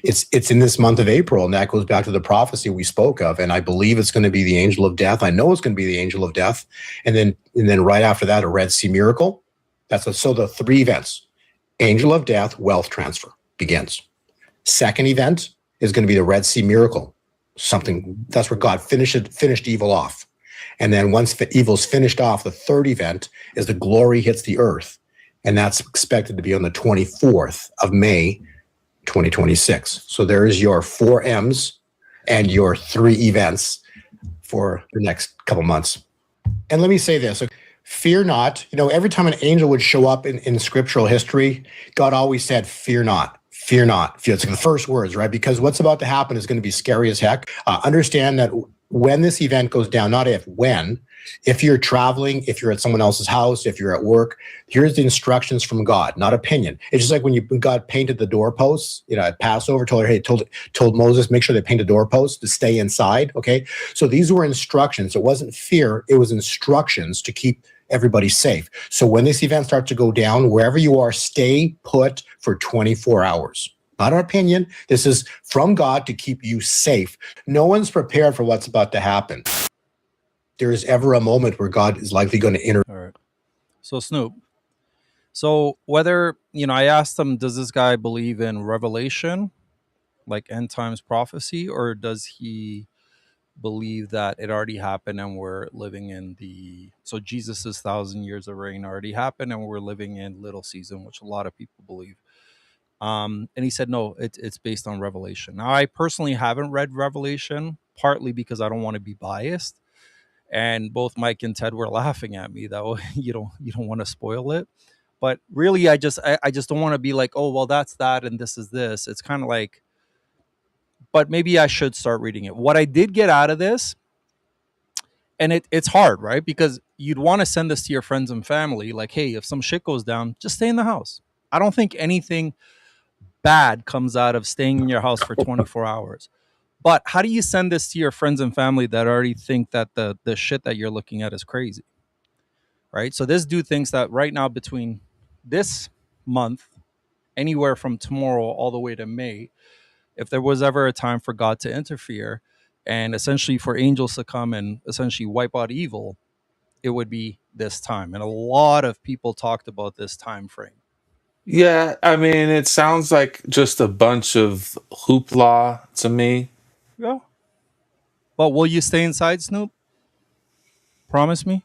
It's in this month of April, and that goes back to the prophecy we spoke of. And I believe it's going to be the angel of death. I know it's going to be the angel of death, and then right after that, a Red Sea miracle. So the three events: angel of death, wealth transfer begins. Second event is going to be the Red Sea miracle. That's where God finished evil off. And then once evil's finished off, the third event is the glory hits the earth. And that's expected to be on the 24th of May, 2026. So there is your 4 M's and your 3 events for the next couple months. And let me say this. Fear not. Every time an angel would show up in scriptural history, God always said, fear not. Fear not. It's like the first words, right? Because what's about to happen is going to be scary as heck. Understand that when this event goes down, not if, when, if you're traveling, if you're at someone else's house, if you're at work, here's the instructions from God, not opinion. It's just like when God painted the doorposts, at Passover, told Moses, make sure they paint the doorposts to stay inside. Okay. So these were instructions. It wasn't fear. It was instructions to keep everybody safe. So when this event starts to go down, wherever you are, stay put for 24 hours. Not our opinion. This is from God to keep you safe. No one's prepared for what's about to happen. There is ever a moment where God is likely going to intervene. All right. So Snoop. So whether, I asked him, does this guy believe in Revelation, like end times prophecy, or does he believe that it already happened and we're living in so Jesus's 1,000 years of reign already happened and we're living in little season, which a lot of people believe. And he said, no, it's based on Revelation. Now, I personally haven't read Revelation, partly because I don't want to be biased. And both Mike and Ted were laughing at me that you don't want to spoil it. But really, I just don't want to be like, oh, well, that's that and this is this. It's kind of like, but maybe I should start reading it. What I did get out of this, and it's hard, right? Because you'd want to send this to your friends and family, like, hey, if some shit goes down, just stay in the house. I don't think anything bad comes out of staying in your house for 24 hours. But how do you send this to your friends and family that already think that the shit that you're looking at is crazy? Right? So this dude thinks that right now, between this month, anywhere from tomorrow all the way to May, if there was ever a time for God to interfere and essentially for angels to come and essentially wipe out evil, it would be this time. And a lot of people talked about this time frame. yeah, I mean, it sounds like just a bunch of hoopla to me. Yeah. But will you stay inside, Snoop? Promise me?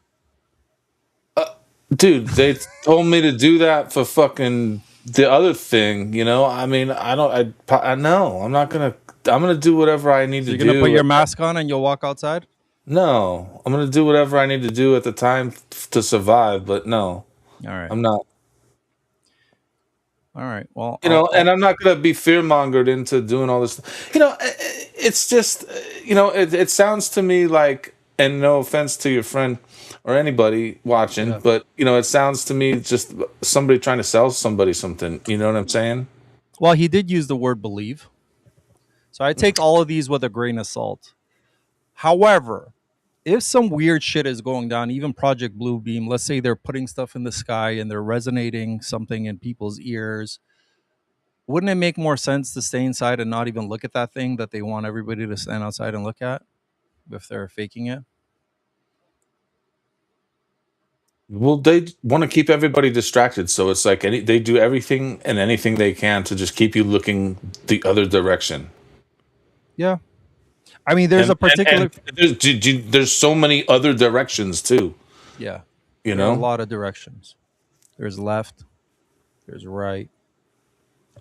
Dude, they told me to do that for fucking the other thing, I mean, I know. I'm gonna do whatever I need to You're do. going to put your mask on and you'll walk outside? No, I'm gonna do whatever I need to do at the time to survive, but no, All right. I'm not. All right. Well, And I'm not gonna be fear mongered into doing all this. It's just, it sounds to me like, and no offense to your friend or anybody watching, but it sounds to me just somebody trying to sell somebody something. You know what I'm saying? Well, he did use the word believe. So I take all of these with a grain of salt. However, if some weird shit is going down, even Project Bluebeam, let's say they're putting stuff in the sky and they're resonating something in people's ears, wouldn't it make more sense to stay inside and not even look at that thing that they want everybody to stand outside and look at if they're faking it? Well, they want to keep everybody distracted, so it's like they do everything and anything they can to just keep you looking the other direction. Yeah. I mean, there's a particular... there's so many other directions, too. Yeah. There are a lot of directions. There's left. There's right.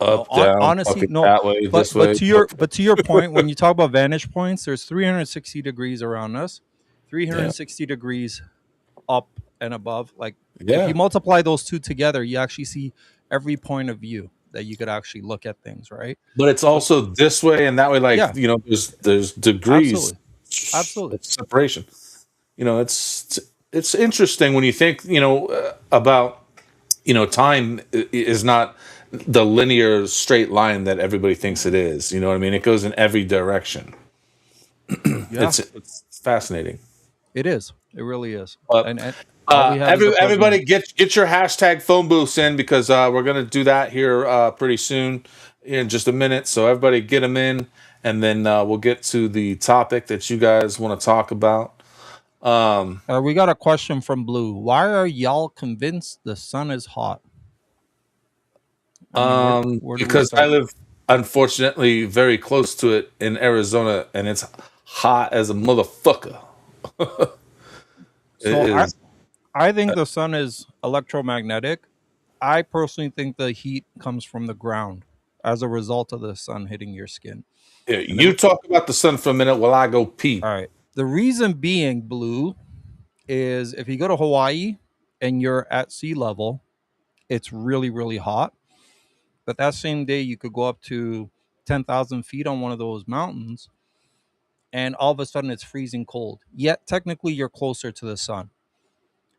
Up, down, honestly, no. that way, this way. But to your point, when you talk about vantage points, there's 360 degrees around us, 360 degrees up and above. Like, if you multiply those two together, you actually see every point of view that you could actually look at things, right? But it's also this way and that way. Like, there's degrees. Absolutely. Separation. it's interesting when you think, about, time is not the linear straight line that everybody thinks it is. You know what I mean? It goes in every direction. Yeah, It's fascinating. it is. It really is. But And all we have is the present. everybody get your hashtag phone booths in, because we're gonna do that here pretty soon, in just a minute. So everybody get them in, and then we'll get to the topic that you guys want to talk about. We got a question from Blue. Why are y'all convinced the sun is hot? I mean, where do we Because I start? live, unfortunately, very close to it in Arizona, and it's hot as a motherfucker. It So is. I think the sun is electromagnetic. I personally think the heat comes from the ground as a result of the sun hitting your skin. Yeah, And you talk about the sun for a minute while I go pee. all right. The reason being, Blue, is if you go to Hawaii and you're at sea level, it's really, really hot. But that same day, you could go up to 10,000 feet on one of those mountains, and all of a sudden it's freezing cold. Yet, technically, you're closer to the sun.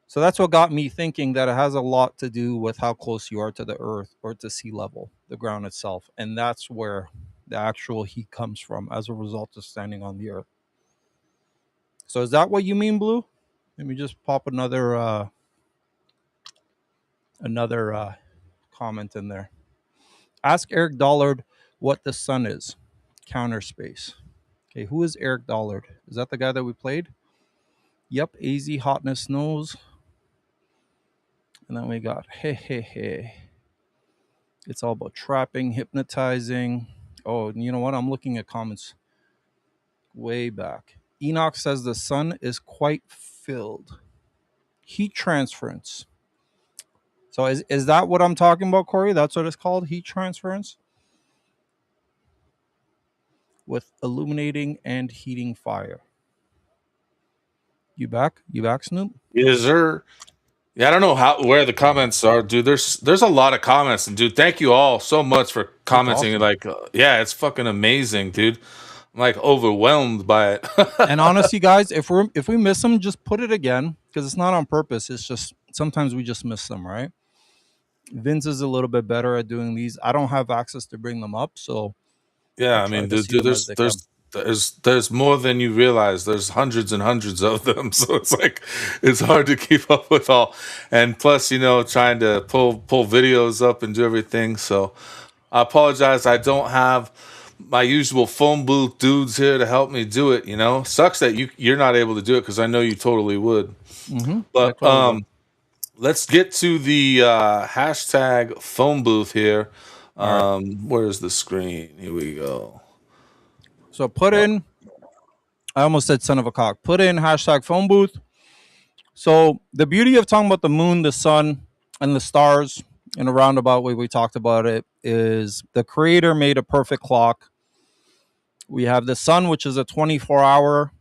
So that's what got me thinking that it has a lot to do with how close you are to the earth or to sea level, the ground itself. And that's where the actual heat comes from as a result of standing on the earth. So is that what you mean, Blue? Let me just pop another comment in there. Ask Eric Dollard what the sun is. Counter space. Okay, who is Eric Dollard? Is that the guy that we played? Yep, AZ Hotness knows. And then we got hey. It's all about trapping, hypnotizing. Oh, and you know what? I'm looking at comments way back. Enoch says the sun is quite filled. Heat transference. So is that what I'm talking about, Corey? That's what it's called? Heat transference? With illuminating and heating fire. You back? You back, Snoop? Yes, sir. Yeah, I don't know where the comments are, dude. There's a lot of comments, and dude, thank you all so much for commenting. awesome. Like, yeah, it's fucking amazing, dude. I'm like overwhelmed by it. And honestly, guys, if we miss them, just put it again, because it's not on purpose. It's just sometimes we just miss them, right? Vince is a little bit better at doing these. I don't have access to bring them up, so Yeah, I I try mean, to dude, see them as they come. there's more than you realize. There's hundreds and hundreds of them, so it's like it's hard to keep up with all. And plus, trying to pull videos up and do everything. So I apologize. I don't have my usual phone booth dudes here to help me do it. Sucks that you're not able to do it, because I know you totally would. But let's get to the hashtag phone booth here. Where's the screen? Here we go. So put in, I almost said son of a cock. Put in hashtag phone booth. So the beauty of talking about the moon, the sun, and the stars in a roundabout way we talked about it is the creator made a perfect clock. We have the sun, which is a 24-hour,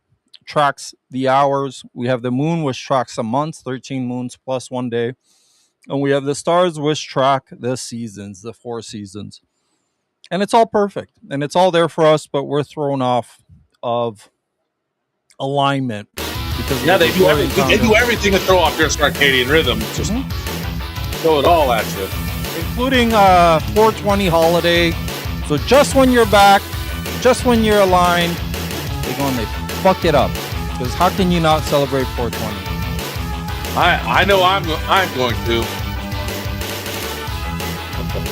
tracks the hours. We have the moon, which tracks the months, 13 moons plus 1 day. And we have the stars, which track the seasons, the 4 seasons. And it's all perfect. And it's all there for us, but we're thrown off of alignment. Because they do everything. They do everything to throw off your circadian rhythm. Just throw it all at you. Including 420 holiday. So just when you're back, just when you're aligned, they go and they fuck it up. Because how can you not celebrate 420? I know I'm going to.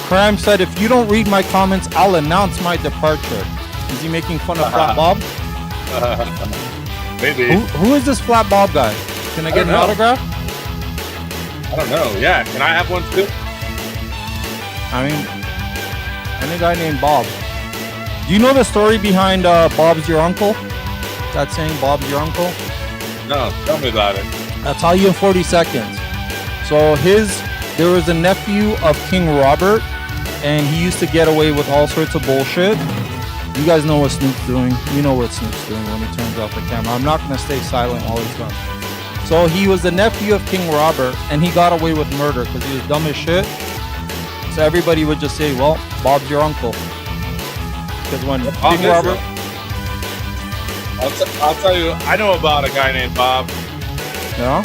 Cram said, if you don't read my comments, I'll announce my departure. Is he making fun of Flat Bob? Maybe. Who is this Flat Bob guy? Can I get an autograph? I don't know. Yeah, can I have one too? I mean, any guy named Bob. Do you know the story behind Bob's your uncle? That saying, Bob's your uncle? No, tell me about it. I'll tell you in 40 seconds. So there was a nephew of King Robert, and he used to get away with all sorts of bullshit. You guys know what Snoop's doing. You know what Snoop's doing when he turns off the camera. I'm not going to stay silent while he's done. So he was the nephew of King Robert, and he got away with murder because he was dumb as shit. So everybody would just say, well, Bob's your uncle. Because when King Robert... I'll tell you, I know about a guy named Bob. Yeah.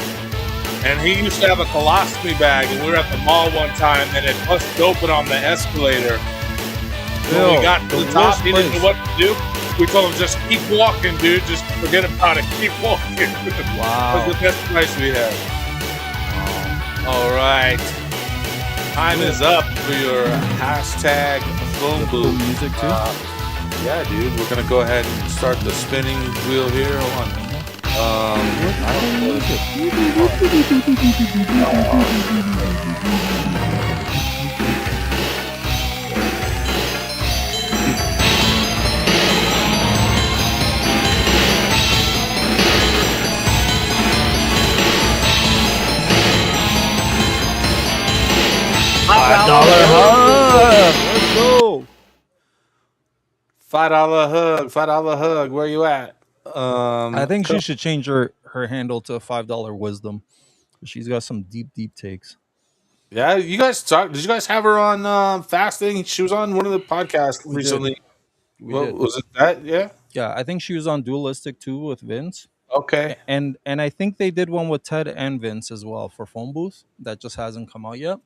And he used to have a colostomy bag, and we were at the mall one time, and it busted open on the escalator. When we got to the top, he didn't know what to do. We told him, just keep walking, dude. Just forget about it. Keep walking. Wow. That was the best price we had. All right. Time is up for your hashtag phone booth. Music too. Yeah, dude. We're going to go ahead and start the spinning wheel here. Hold on. $5 hug. Let's go. $5 hug. Where you at? I think she should change her handle to $5 wisdom. She's got some deep takes. Yeah, you guys talk. Did you guys have her on fasting? She was on one of the podcasts We recently. We What did. was it? That yeah. Yeah, I think she was on Dualistic too with Vince. Okay. And I think they did one with Ted and Vince as well for Phone Booth. That just hasn't come out yet.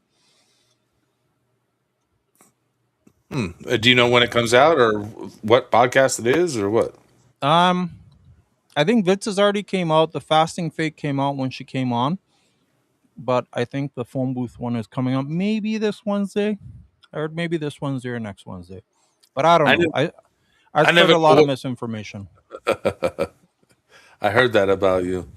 Do you know when it comes out or what podcast it is or what? I think Vince's already came out. The fasting fake came out when she came on. But I think the Phone Booth one is coming up maybe this Wednesday. Or maybe this Wednesday or next Wednesday. But I don't know. I've I heard never a lot know of misinformation. I heard that about you.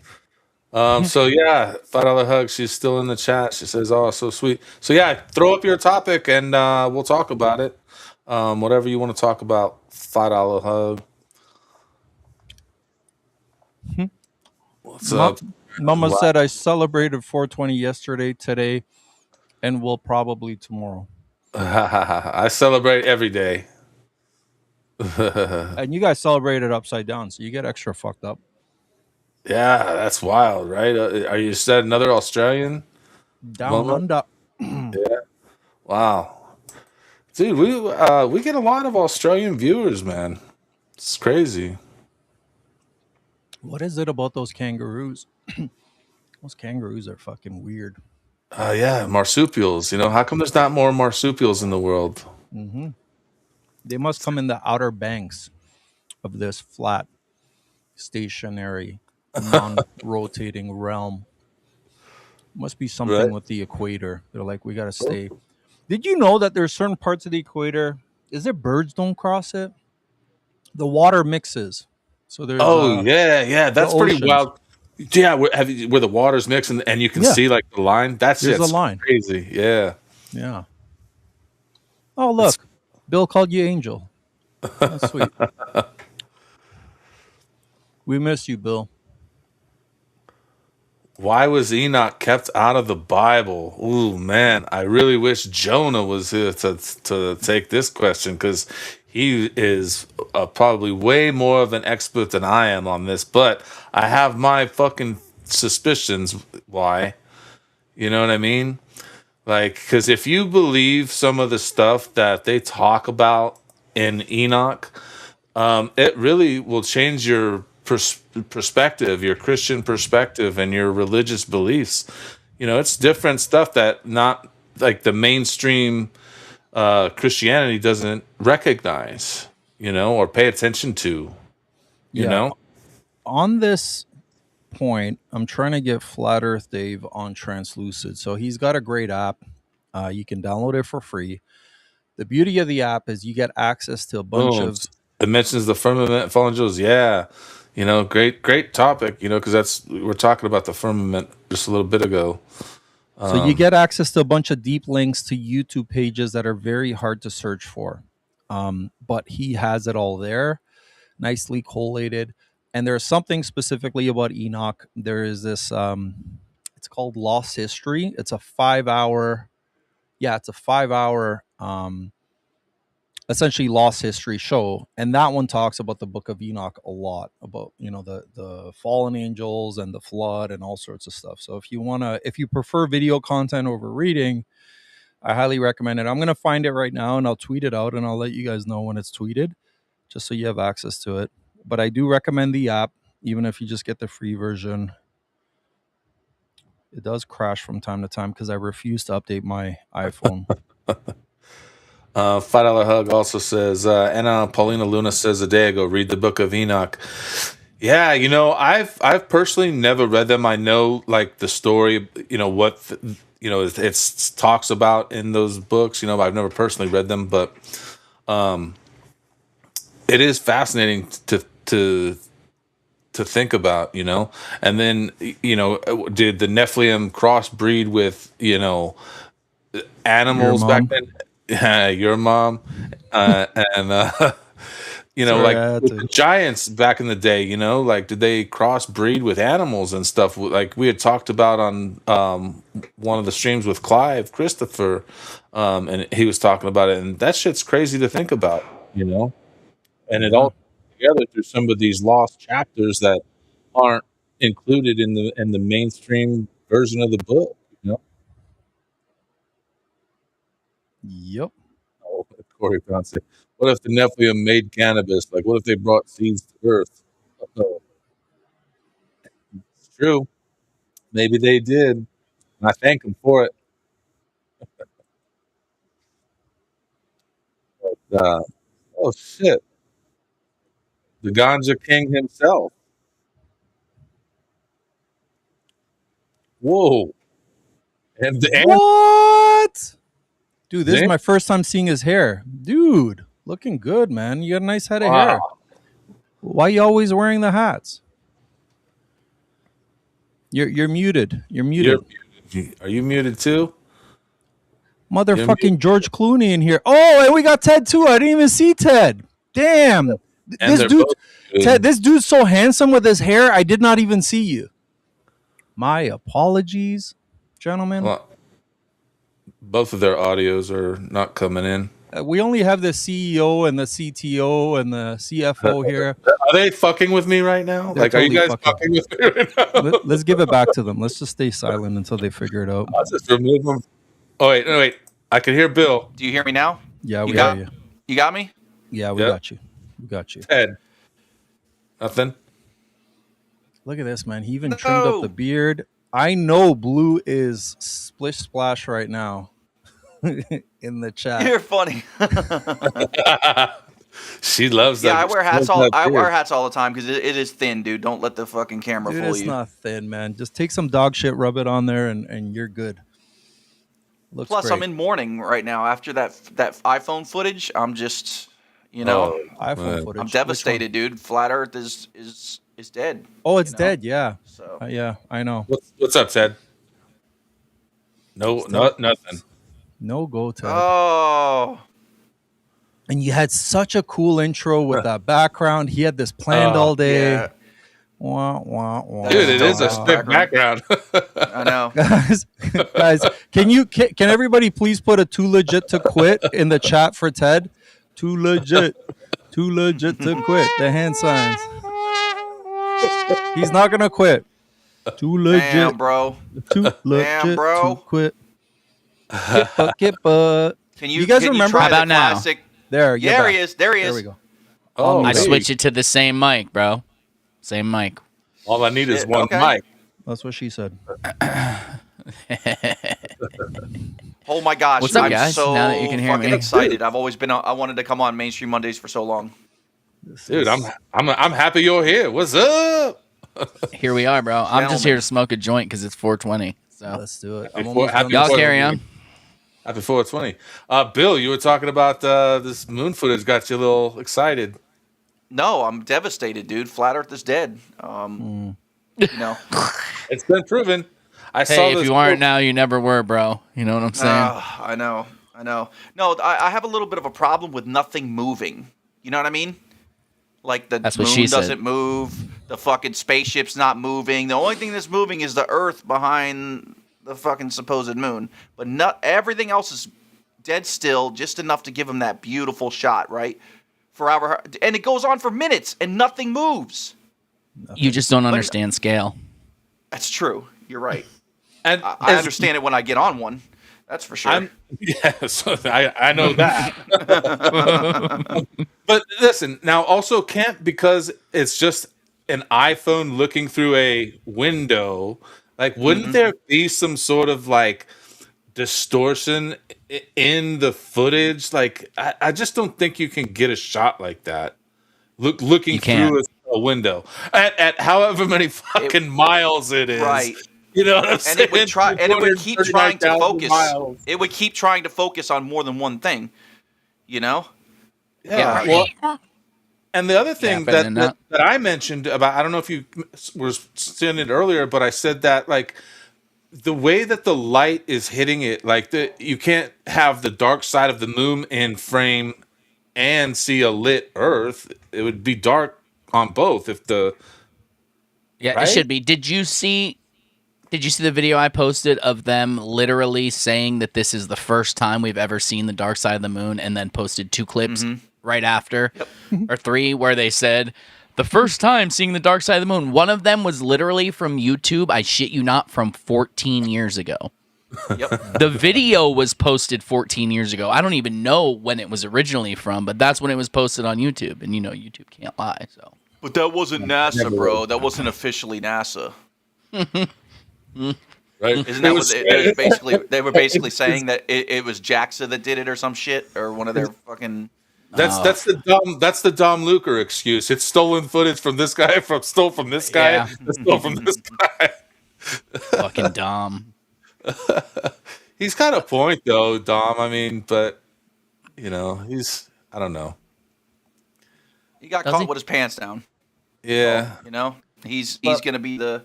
So yeah, $5 hug. She's still in the chat. She says, "Oh, so sweet." So yeah, throw up your topic and we'll talk about it. Whatever you want to talk about. $5 hug. What's up? Mama Wow. said I celebrated 420 yesterday, today, and will probably tomorrow. I celebrate every day. And you guys celebrated upside down, so you get extra fucked up. Yeah, that's wild, right? Are you said another Australian? Down Momo? under. Yeah. Wow, dude, we get a lot of Australian viewers, man. It's crazy. What is it about those kangaroos? Those kangaroos are fucking weird. Yeah, marsupials. You know, how come there's not more marsupials in the world? They must come in the outer banks of this flat, stationary, non-rotating realm. Must be something Right? with the equator. They're like, we gotta stay. Did you know that there's certain parts of the equator? Is it birds don't cross it? The water mixes. So there's Oh yeah, the that's pretty oceans. wild. Yeah, where the waters mix and you can Yeah, see like the line. That there's a shit's line. crazy. Yeah, Yeah. Oh it's look, Bill called you Angel. That's sweet. We miss you, Bill. Why was Enoch kept out of the Bible? Ooh, man, I really wish Jonah was here to take this question because he is probably way more of an expert than I am on this. But I have my fucking suspicions why. You know what I mean? Like, because if you believe some of the stuff that they talk about in Enoch, it really will change your perspective, your Christian perspective, and your religious beliefs. You know, it's different stuff that not like the mainstream Christianity doesn't recognize, you know, or pay attention to, you Yeah. know? On this point, I'm trying to get Flat Earth Dave on Translucid. So he's got a great app. You can download it for free. The beauty of the app is you get access to a bunch Boom. of It mentions the firmament, fallen angels. Yeah. You know, great topic, you know, because we're talking about the firmament just a little bit ago. so you get access to a bunch of deep links to YouTube pages that are very hard to search for. But he has it all there, nicely collated. And there's something specifically about Enoch. There is this it's called Lost History. It's a 5 hour, it's a 5 hour essentially lost history show, and that one talks about the book of Enoch a lot, about the fallen angels and the flood and all sorts of stuff. So if you prefer video content over reading, I highly recommend it. I'm going to find it right now and I'll tweet it out and I'll let you guys know when it's tweeted, just so you have access to it. But I do recommend the app, even if you just get the free version. It does crash from time to time because I refuse to update my iPhone. $5 Hug also says, Anna Paulina Luna says a day ago, read the Book of Enoch. Yeah, I've personally never read them. I know like the story, what it's talks about in those books. I've never personally read them, but it is fascinating to think about, And then, did the Nephilim crossbreed with, animals back then? Yeah, your mom, and Sorry, I had with to. the giants back in the day, like did they crossbreed with animals and stuff? Like we had talked about on one of the streams with Clive Christopher, and he was talking about it, and that shit's crazy to think about, and it all together through some of these lost chapters that aren't included in the mainstream version of the book, Yep. Oh, Corey Brown said, what if the Nephilim made cannabis? Like, what if they brought seeds to Earth? Oh, it's true. Maybe they did. And I thank them for it. But, oh, shit. The Ganja King himself. Whoa. And What? Dude, this is See? my first time seeing his hair. Dude, looking good, man. You got a nice head of hair. Why you always wearing the hats? You're muted. You're muted. Are you muted too? Motherfucking George Clooney in here. Oh, and we got Ted too. I didn't even see Ted. Damn. This dude's so handsome with his hair. I did not even see you. My apologies, gentlemen. Well, both of their audios are not coming in. We only have the CEO and the CTO and the CFO here. Are they fucking with me right now? They're Like, are you totally guys fucking with me right now? Let's give it back to them. Let's just stay silent until they figure it out. I'll just remove them. Oh, wait. I can hear Bill. Do you hear me now? Yeah, we got hear you. You got me? Yeah, we got you. We got you. Ted. Nothing. Look at this, man. He even trimmed up the beard. I know Blue is splish splash right now in the chat. You're funny. She loves that. Yeah, I wear hats all the time because it is thin, dude. Don't let the fucking camera Dude, fool it's you. not thin, man. Just take some dog shit, rub it on there, and you're good. Looks Plus, great. I'm in mourning right now after that iPhone footage. I'm just, iPhone footage. I'm devastated, dude. Flat Earth is dead. Oh, it's dead. Yeah. So yeah, I know. What's up, Ted? Nothing. No go, Ted. Oh. And you had such a cool intro with that background. He had this planned all day. Yeah. Wah, wah, wah. Dude, it is a stick background. I know. Guys, can everybody please put a too legit to quit in the chat for Ted? Too legit to quit. The hand signs. He's not gonna quit. Too legit. Damn, bro. Too legit bro. to quit. Kippa. Can you guys can remember? You try How about the now? classic? There he is. There he is. There we go. Oh, I switched it to the same mic, bro. Same mic. All I need is one mic. That's what she said. Oh my gosh! What's up, I'm guys? so Now that you can hear fucking me. excited. I've always been. I wanted to come on Mainstream Mondays for so long. Dude, I'm happy you're here. What's up? Here we are, bro. I'm just here to smoke a joint because it's 420. So let's do it. Y'all carry on. Happy 420. Bill, you were talking about this moon footage. Got you a little excited. No, I'm devastated, dude. Flat Earth is dead. You know, it's been proven. I saw if this you aren't now, you never were, bro. You know what I'm saying? I know. No, I have a little bit of a problem with nothing moving. You know what I mean? Like the That's what moon she said. doesn't move. The fucking spaceship's not moving. The only thing that's moving is the Earth behind the fucking supposed moon. But not everything else is dead still, just enough to give him that beautiful shot, right? Forever, and it goes on for minutes, and nothing moves. You just don't understand scale. That's true. You're right. And I understand it when I get on one. That's for sure. Yes, I know that. But listen, now also can't, because it's just an iPhone looking through a window. Like, wouldn't there be some sort of like distortion in the footage? Like, I just don't think you can get a shot like that. Looking through a window at however many fucking miles it is. Right. You know what I'm saying? And it would keep trying to 239,000 focus. miles. It would keep trying to focus on more than one thing. You know? Yeah. Well, and the other thing that I mentioned about, I don't know if you were saying it earlier, but I said that like the way that the light is hitting it, like you can't have the dark side of the moon in frame and see a lit Earth. It would be dark on both if the it should be. Did you see the video I posted of them literally saying that this is the first time we've ever seen the dark side of the moon, and then posted 2 clips right after, or 3, where they said, the first time seeing the dark side of the moon. One of them was literally from YouTube, I shit you not, from 14 years ago. Yep. The video was posted 14 years ago. I don't even know when it was originally from, but that's when it was posted on YouTube. And YouTube can't lie. So, but that wasn't NASA, bro. That wasn't officially NASA. Right? Isn't that what it was basically? They were basically saying that it was JAXA that did it or some shit, or one of their fucking. That's the Dom Luker excuse. It's stolen footage from this guy, stole from this guy, stole from this guy. Fucking Dom. He's got a point though, Dom. I mean, but he's, I don't know. He got caught with his pants down. Yeah. So, he's going to be the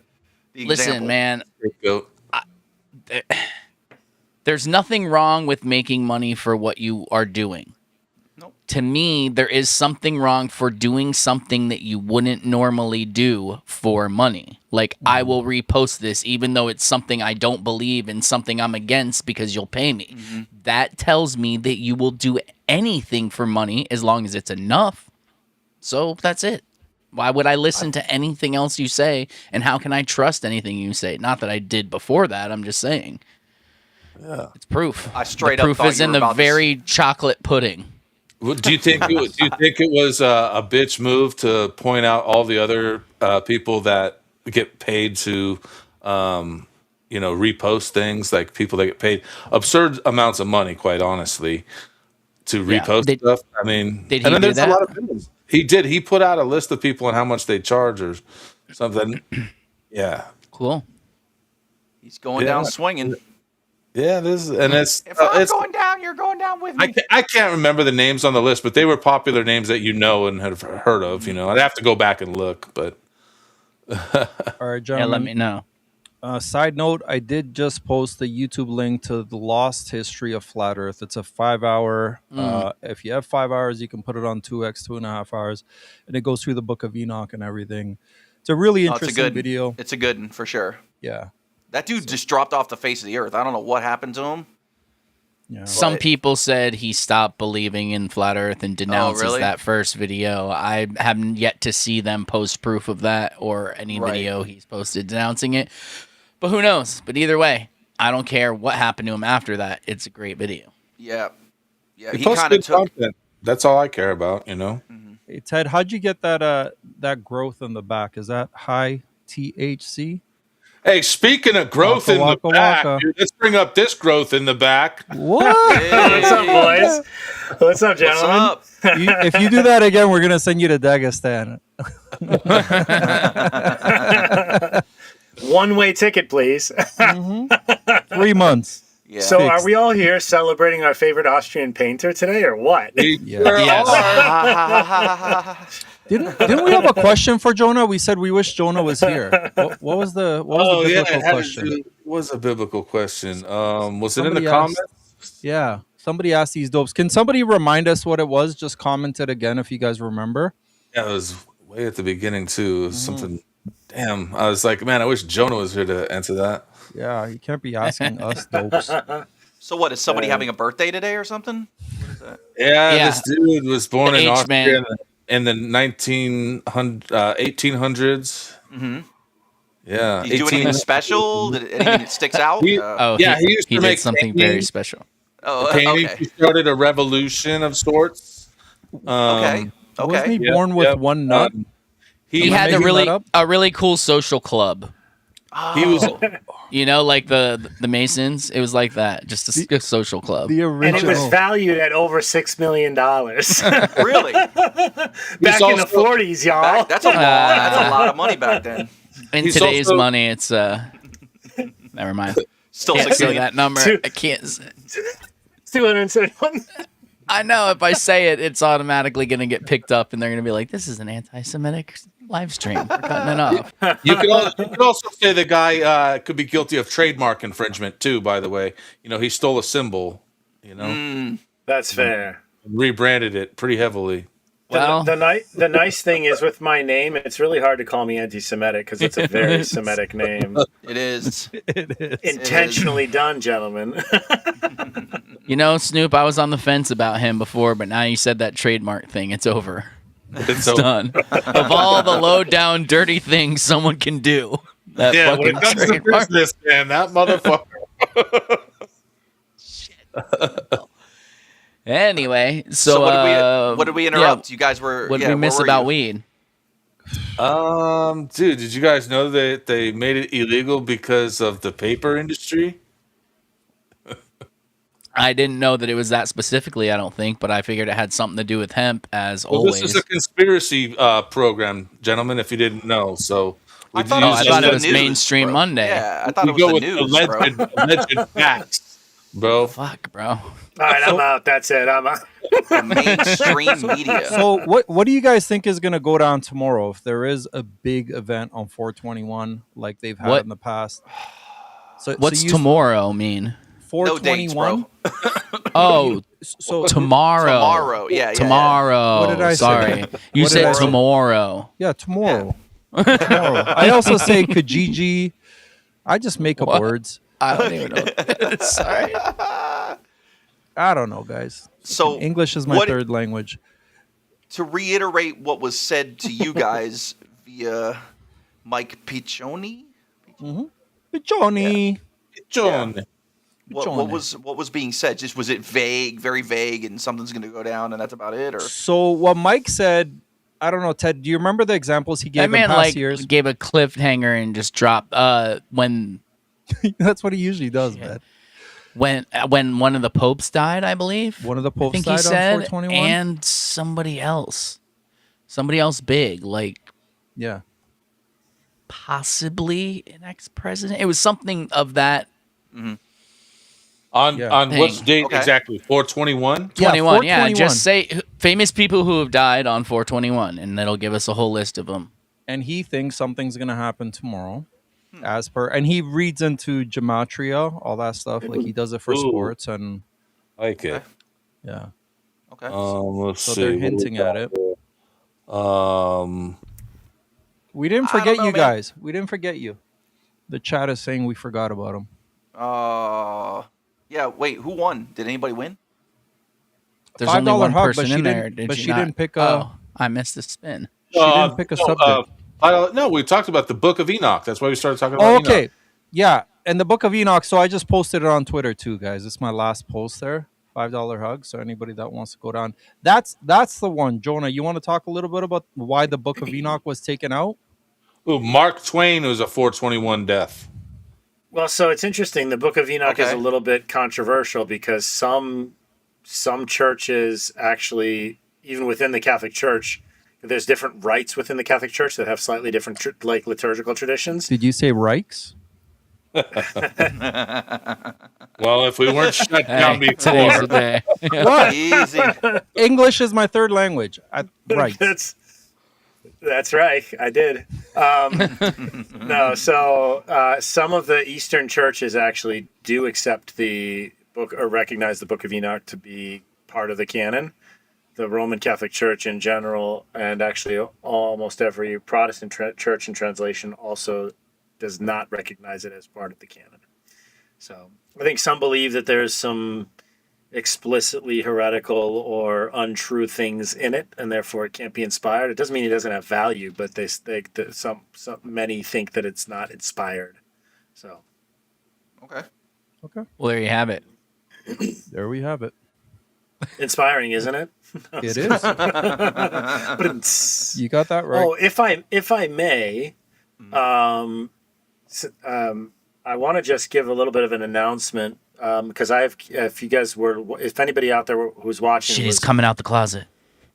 listen, example. Man. There's nothing wrong with making money for what you are doing. To me, there is something wrong for doing something that you wouldn't normally do for money. Like, I will repost this even though it's something I don't believe and something I'm against because you'll pay me. That tells me that you will do anything for money as long as it's enough. So that's it. Why would I listen to anything else you say? And how can I trust anything you say? Not that I did before that. I'm just saying. Yeah. It's proof. I straight the up proof thought is you in were the about very chocolate pudding. Do you think it was a bitch move to point out all the other people that get paid to, repost things, like people that get paid absurd amounts of money, quite honestly, to repost stuff? I mean, did he do that? A lot of videos. He did. He put out a list of people and how much they charge or something. Yeah. Cool. He's going down swinging. Yeah, it's going down, you're going down with me. I can't remember the names on the list, but they were popular names that and have heard of. I'd have to go back and look, but all right, gentlemen. Let me know. Side note: I did just post the YouTube link to the Lost History of Flat Earth. It's a 5-hour. If you have 5 hours, you can put it on 2x, 2.5 hours, and it goes through the Book of Enoch and everything. It's a really interesting video. It's a good one for sure. Yeah. That dude just dropped off the face of the earth. I don't know what happened to him. Yeah. Some people said he stopped believing in flat Earth and denounces that first video. I haven't yet to see them post proof of that or any video he's posted denouncing it. But who knows? But either way, I don't care what happened to him after that. It's a great video. Yeah. Yeah. He kind of took content. That's all I care about, Hey, Ted, how'd you get that growth in the back? Is that high THC? Hey, speaking of growth in the back, dude, let's bring up this growth in the back. What? Hey. What's up, boys? What's up, gentlemen? What's up? If you do that again, we're gonna send you to Dagestan. One-way ticket, please. 3 months. Yeah. So, are we all here celebrating our favorite Austrian painter today, or what? Yes. Didn't we have a question for Jonah? We said we wish Jonah was here. What was the biblical question? It was a biblical question. Was it in the Somebody comments? Yeah. Somebody asked these dopes. Can somebody remind us what it was? Just comment it again if you guys remember. Yeah, it was way at the beginning too. It was something. Damn, I was like, man, I wish Jonah was here to answer that. Yeah, you can't be asking us dopes. So what, is somebody having a birthday today or something? What is that? Yeah, this dude was born in Austria man. in the 1800s. Mm-hmm. Yeah. Did he do anything special? Did anything that sticks out? He used to make something very special. Oh, painting. okay. He started a revolution of sorts. Okay. Wasn't he born with one nut? He had a really cool social club. He was You know, like the Masons. It was like that, just a social club. The And it was original. valued at over $6 million. Really? Back in the 40s, y'all. That's a lot of money back then. In He's today's also- money, it's never mind. Still Can't 6 say million. that number. Two- I can't. Say. 271. I know if I say it, it's automatically going to get picked up, and they're going to be like, "This is an anti-Semitic live stream. We're cutting it off." You can also say the guy could be guilty of trademark infringement too. By the way, he stole a symbol. That's fair. Rebranded it pretty heavily. Well, The nice thing is with my name, it's really hard to call me anti-Semitic because it's a very Semitic name. It is. It is. Intentionally done, gentlemen. Snoop, I was on the fence about him before, but now you said that trademark thing. It's over. It's done. Of all the low down, dirty things someone can do, that Yeah, when fucking it comes to trademark. business, man, that motherfucker. Anyway, so, what did we interrupt? You guys were. What did yeah, we where miss were about you? weed? Dude, did you guys know that they made it illegal because of the paper industry? I didn't know that it was that specifically, I don't think, but I figured it had something to do with hemp, as Well, always. this is a conspiracy program, gentlemen. If you didn't know, so I thought it was news, Mainstream bro. Monday. Yeah, I thought we it was go the with news, bro. alleged facts, bro. Fuck, bro. All right, I'm out. That's it. I'm out. The mainstream media. So what do you guys think is going to go down tomorrow if there is a big event on 421 like they've had What- in the past? So What's you- tomorrow mean? No dates, 421? bro. Oh, So tomorrow. Tomorrow. Yeah. Tomorrow. What did I say? Sorry. You What did I said say? tomorrow. yeah, tomorrow. Tomorrow. I also say Kijiji. I just make up What? words. I don't even know. Sorry. I don't know, guys. So English is my what- third language. To reiterate what was said to you guys via Mike Piccioni. Johnny. John. What was being said? Just was it vague, very vague, and something's going to go down, and that's about it, or So what Mike said, I don't know, Ted. Do you remember the examples he gave That in man past years? gave a cliffhanger and just dropped when That's what he usually does, man. when one of the popes died, I believe. One of the I popes think died he on said, 421? and somebody else big, like Yeah. possibly an ex-president. It was something of that. On Thing. which date Okay. exactly? 421. 21, yeah. 421. Just say famous people who have died on 421, and that'll give us a whole list of them. And he thinks something's going to happen tomorrow. As per, and he reads into gematria, all that stuff. Like he does it for Ooh. sports, and Like it. yeah. okay? Let's So see. they're what we hinting got at it. here. We didn't I don't forget know, you man. guys. We didn't forget you. The chat is saying we forgot about him. Yeah. Wait, who won? Did anybody win? There's only $5 one hug, person but she in there. didn't- Did but you she not? didn't pick a- Oh, I missed the spin. She didn't pick a subject. No, we talked about the Book of Enoch. That's why we started talking about Oh, Enoch. okay. Yeah, and the Book of Enoch. So I just posted it on Twitter too, guys. It's my last post there. $5 hug. So anybody that wants to go down, that's the one. Jonah, you want to talk a little bit about why the Book of Enoch was taken out? Ooh, Mark Twain was a 421 death. Well, so it's interesting. The Book of Enoch is Okay. a little bit controversial because some churches actually, even within the Catholic Church, there's different rites within the Catholic Church that have slightly different like liturgical traditions. Did you say Reichs? Well, if we weren't shut down Hey, today's the before, day. What? Easy. English is my third language. Right. That's right. I did. No, so some of the Eastern churches actually do accept the book or recognize the Book of Enoch to be part of the canon. The Roman Catholic Church in general, and actually almost every Protestant church in translation also does not recognize it as part of the canon. So I think some believe that there's some explicitly heretical or untrue things in it, and therefore it can't be inspired. It doesn't mean it doesn't have value, but many think that it's not inspired. So Okay. Well, there you have it. There we have it. inspiring, isn't it? It is. But You got that right. oh, if I may, I want to just give a little bit of an announcement because if anybody out there who's watching, Shit is coming out the closet.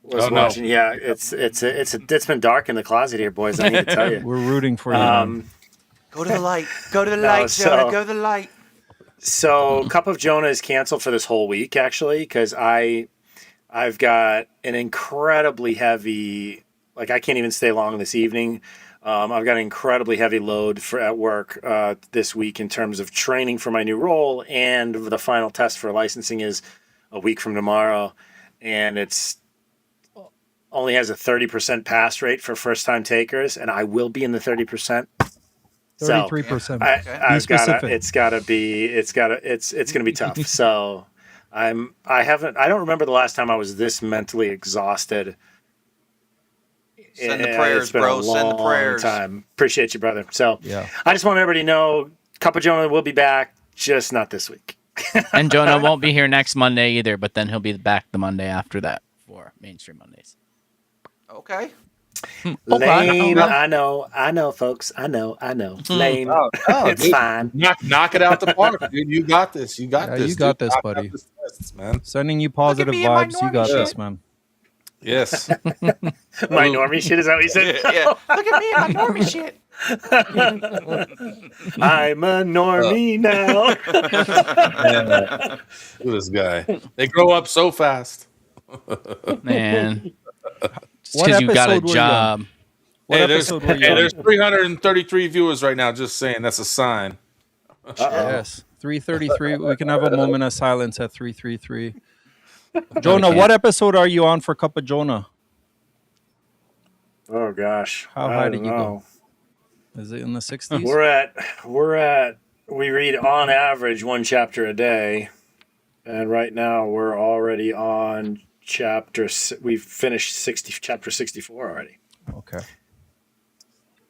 Watching, yeah, it's been dark in the closet here, boys. I need to tell you, We're rooting for you. Man. Go to the light. Go to the light, Jonah. Go to the light. So, Cup of Jonah is canceled for this whole week, actually, because I've got an incredibly heavy, I can't even stay long this evening. I've got an incredibly heavy load at work this week in terms of training for my new role, and the final test for licensing is a week from tomorrow, and it's only has a 30% pass rate for first-time takers, and I will be in the 30%. 33%. It's going to be tough. So I don't remember the last time I was this mentally exhausted. Send the prayers, bro. Send the prayers. Time. Appreciate you, brother. So yeah. I just want everybody to know, Cup of Jonah will be back, just not this week. And Jonah won't be here next Monday either, but then he'll be back the Monday after that for Mainstream Mondays. Okay. Lame. I know, folks. I know. Lame. It's dude, fine. Knock it out the park, dude. You got this. You got this. You got dude. this, Knock buddy. out this test, man. Sending you positive vibes. You got this, man. Yes. My normie shit, is that what you said? Yeah. Look at me and my normie shit. I'm a normie now. Look at this guy. They grow up so fast. Man. Because you got a job. There's 333 viewers right now. Just saying, that's a sign. Yes, 333. We can have a moment of silence at 333. Jonah, what episode are you on for Cup of Jonah? Oh gosh, how high did you go? Is it in the 60s? We read on average one chapter a day, and right now we're already on we've finished chapter 64 already. Okay.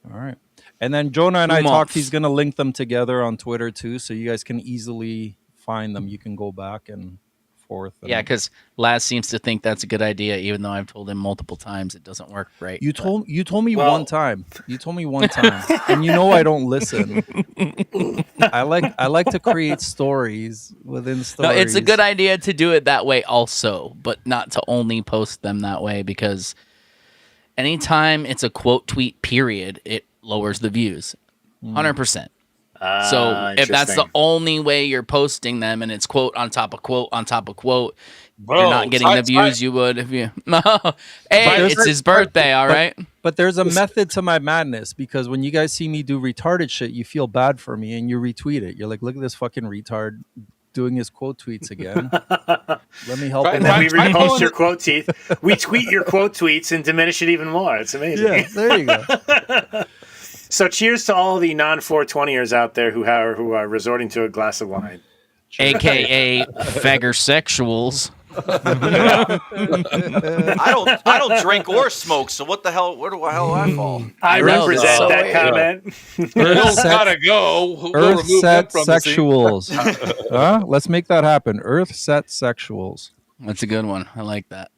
All right. And then Jonah and I talked, he's going to link them together on Twitter too, so you guys can easily find them. You can go back and forth. Yeah, because Laz seems to think that's a good idea, even though I've told him multiple times it doesn't work right. You told me one time. You told me one time, and you know I don't listen. I like to create stories within stories. No, it's a good idea to do it that way also, but not to only post them that way, because anytime it's a quote tweet period, it lowers the views 100%. So if that's the only way you're posting them and it's quote on top of quote on top of quote, you're not getting the views you would if you. Hey, it's his birthday, all right? But there's a method to my madness, because when you guys see me do retarded shit, you feel bad for me and you retweet it. You're like, look at this fucking retard doing his quote tweets again. Let me help him. And then we repost your quote tweets. We tweet your quote tweets and diminish it even more. It's amazing. Yeah, there you go. So cheers to all the non-420ers out there who are resorting to a glass of wine. AKA fagger-sexuals. I don't drink or smoke, so what the hell? Where I fall? I represent that comment. Earth gotta go. Earth set sexuals. Huh? Let's make that happen. Earth set sexuals. That's a good one. I like that.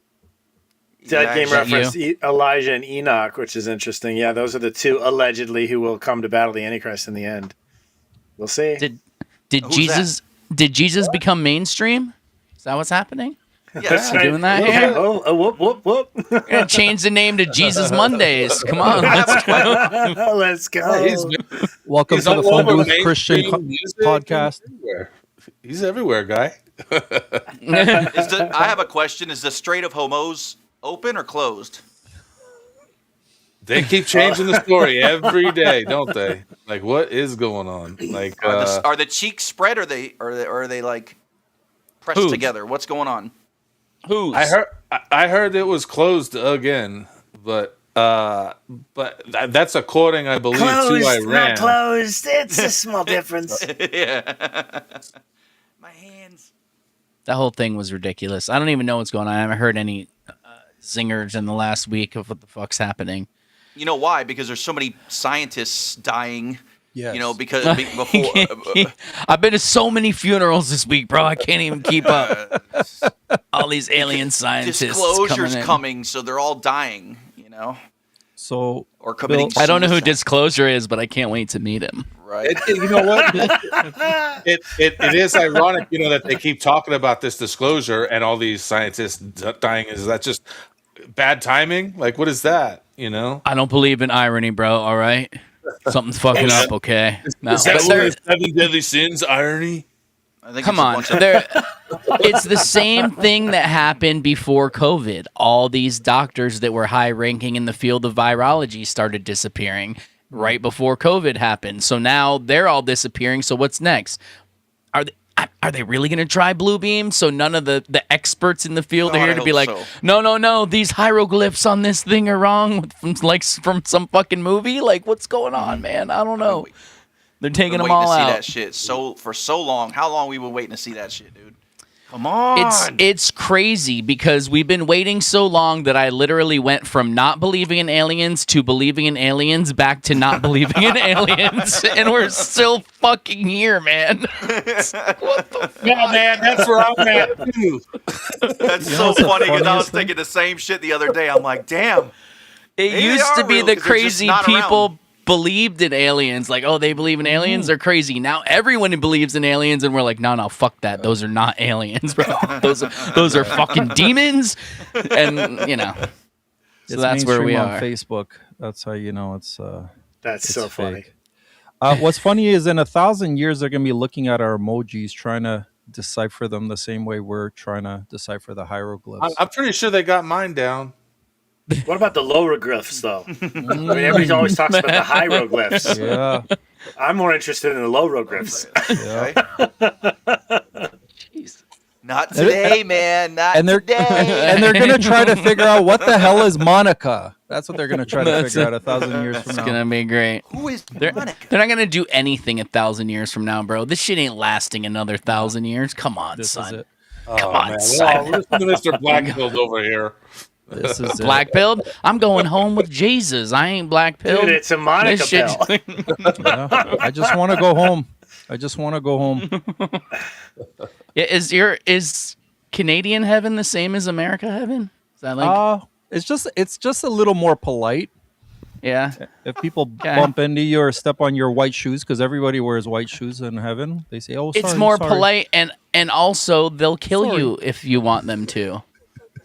Dead game reference Elijah and Enoch, which is interesting. Yeah, those are the two allegedly who will come to battle the Antichrist in the end. We'll see. Did Jesus become mainstream? Is that what's happening? Yes, doing that. Yeah. Oh, whoop whoop whoop. We're gonna change the name to Jesus Mondays. Come on, let's go. Welcome to the Phone Booth Christian podcast. He's everywhere, guy. I have a question. Is the Strait of Hormuz open or closed? They keep changing the story every day, don't they? Like, what is going on? Like, are the cheeks spread? Or are they like pressed together? What's going on? I heard it was closed again, but that's according, I believe, closed, to Iran. Not closed. It's a small difference. Yeah. My hands. That whole thing was ridiculous. I don't even know what's going on. I haven't heard any zingers in the last week of what the fuck's happening. You know why? Because there's so many scientists dying. Yes. You know, because before I've been to so many funerals this week, bro. I can't even keep up. All these alien scientists. Disclosure's coming, so they're all dying. You know. So or committing I don't know who suicide. Disclosure is, but I can't wait to meet him. Right. You know what? It is ironic, that they keep talking about this disclosure and all these scientists dying. Is that just bad timing? Like, what is that? I don't believe in irony, bro. All right, something's fucking up. Okay, no, Is that but one of the 7 deadly sins? Irony? I think come on, it's the same thing that happened before COVID. All these doctors that were high ranking in the field of virology started disappearing right before COVID happened. So now they're all disappearing. So what's next? Are they really going to try blue beam? So none of the experts in the field are here to be like, no, these hieroglyphs on this thing are wrong from some fucking movie. Like, what's going on, man? I don't know. They're taking them all to see out. that shit for so long. How long we been waiting to see that shit, dude? Come on. It's crazy because we've been waiting so long that I literally went from not believing in aliens to believing in aliens back to not believing in aliens, and we're still fucking here, man. What the fuck? Yeah, man, that's where I'm at too. That's so funny because I was thinking the same shit the other day. I'm like, damn. It used to be the crazy people believed in aliens, like, oh, they believe in aliens, they're crazy. Now everyone believes in aliens, and we're like, no, fuck that. Those are not aliens, bro. Those are fucking demons. And so that's where we are. On Facebook. That's how you know it's. That's so funny. What's funny is in 1,000 years they're gonna be looking at our emojis, trying to decipher them the same way we're trying to decipher the hieroglyphs. I'm pretty sure they got mine down. What about the logoglyphs, though? I mean, everybody always talks about the hieroglyphs. Yeah. I'm more interested in the logoglyphs. Jeez. Not today, man. Not today. And they're going to try to figure out what the hell is Monica. That's what they're going to try to figure out 1,000 years from now. It's going to be great. Who is Monica? They're not going to do anything 1,000 years from now, bro. This shit ain't lasting another 1,000 years. Come on, son. Come on, son. Listen to Mr. Blackfield over here. This is black-pilled? I'm going home with Jesus. I ain't black-pilled. Dude, it's a Monica pill. Yeah, I just want to go home. Yeah, is Canadian heaven the same as America heaven? Is that like? It's just a little more polite. Yeah. If people bump into you or step on your white shoes, because everybody wears white shoes in heaven, they say, "Oh, sorry." It's more polite, and also they'll kill you if you want them to.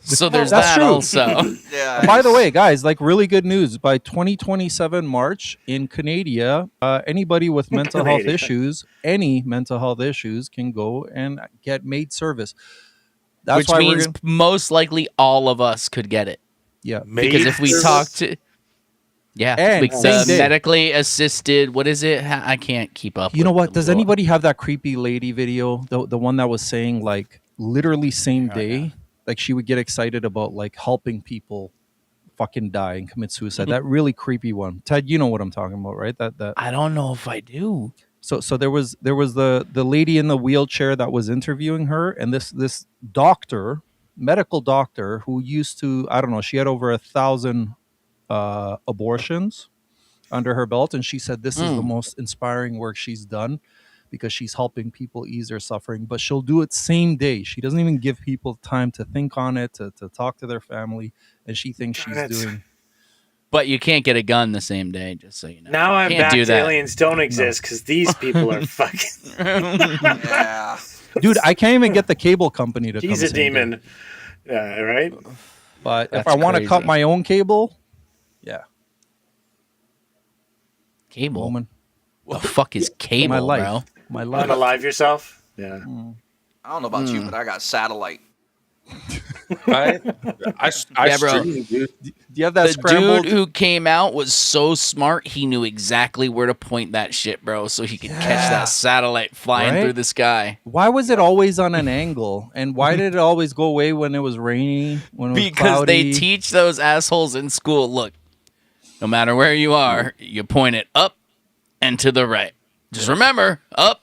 So there's That's that true. also. Yeah. By the way, guys, like really good news. By 2027 March in Canada, anybody with mental health issues, any mental health issues, can go and get maid service. That's Which why means most likely all of us could get it. Yeah. Because if we talk to... Yeah. And the medically assisted... What is it? I can't keep up. You know what? Does anybody have that creepy lady video? The one that was saying like literally same day... Yeah. Like she would get excited about like helping people fucking die and commit suicide. That really creepy one. Ted, you know what I'm talking about, right? That I don't know if I do. So there was the lady in the wheelchair that was interviewing her, and this doctor, medical doctor, who used to, I don't know, she had over 1,000 abortions under her belt, and she said this is the most inspiring work she's done, because she's helping people ease their suffering, but she'll do it same day. She doesn't even give people time to think on it, to talk to their family, and she thinks she's doing... But you can't get a gun the same day, just so you know. Now I'm can't back do to that. aliens don't exist, because these people are fucking... Yeah. Dude, I can't even get the cable company to come He's a same demon, day. right? But That's if I want to crazy. cut my own cable, yeah. Cable? Woman. What the fuck is cable, My life. bro? My life. Unalive yourself? Yeah. I don't know about you, but I got satellite. I Yeah, bro. stream, dude. Do you have that The scrambled? dude who came out was so smart, he knew exactly where to point that shit, bro, so he could catch that satellite flying Right? through the sky. Why was it always on an angle? And why did it always go away when it was rainy? When it was Because they cloudy? teach those assholes in school, look, no matter where you are, you point it up and to the right. Just remember, up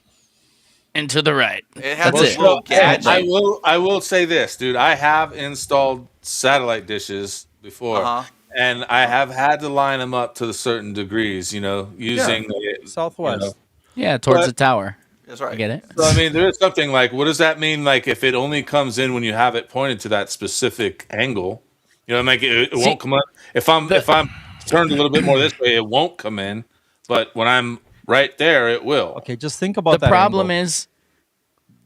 and to the right. It has That's this it. little gadget. I will say this, dude. I have installed satellite dishes before, and I have had to line them up to certain degrees. Using Southwest. Yeah, towards But- the tower. That's right. I get it. So I mean, there is something like, what does that mean? Like, if it only comes in when you have it pointed to that specific angle, like it won't come up. If I'm turned a little bit more this way, it won't come in. But when I'm right there, it will. Okay, just think about The problem is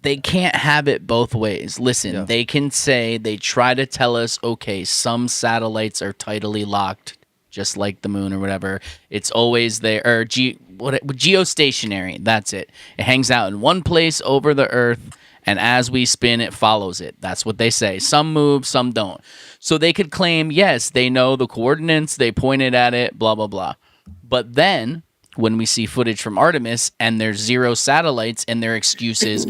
they can't have it both ways. Listen, they can say, they try to tell us, okay, some satellites are tidally locked, just like the moon or whatever. It's always there, or geostationary. That's it. It hangs out in one place over the Earth, and as we spin, it follows it. That's what they say. Some move, some don't. So they could claim, yes, they know the coordinates, they pointed at it, blah, blah, blah. But then, when we see footage from Artemis and there's 0 satellites and their excuse is,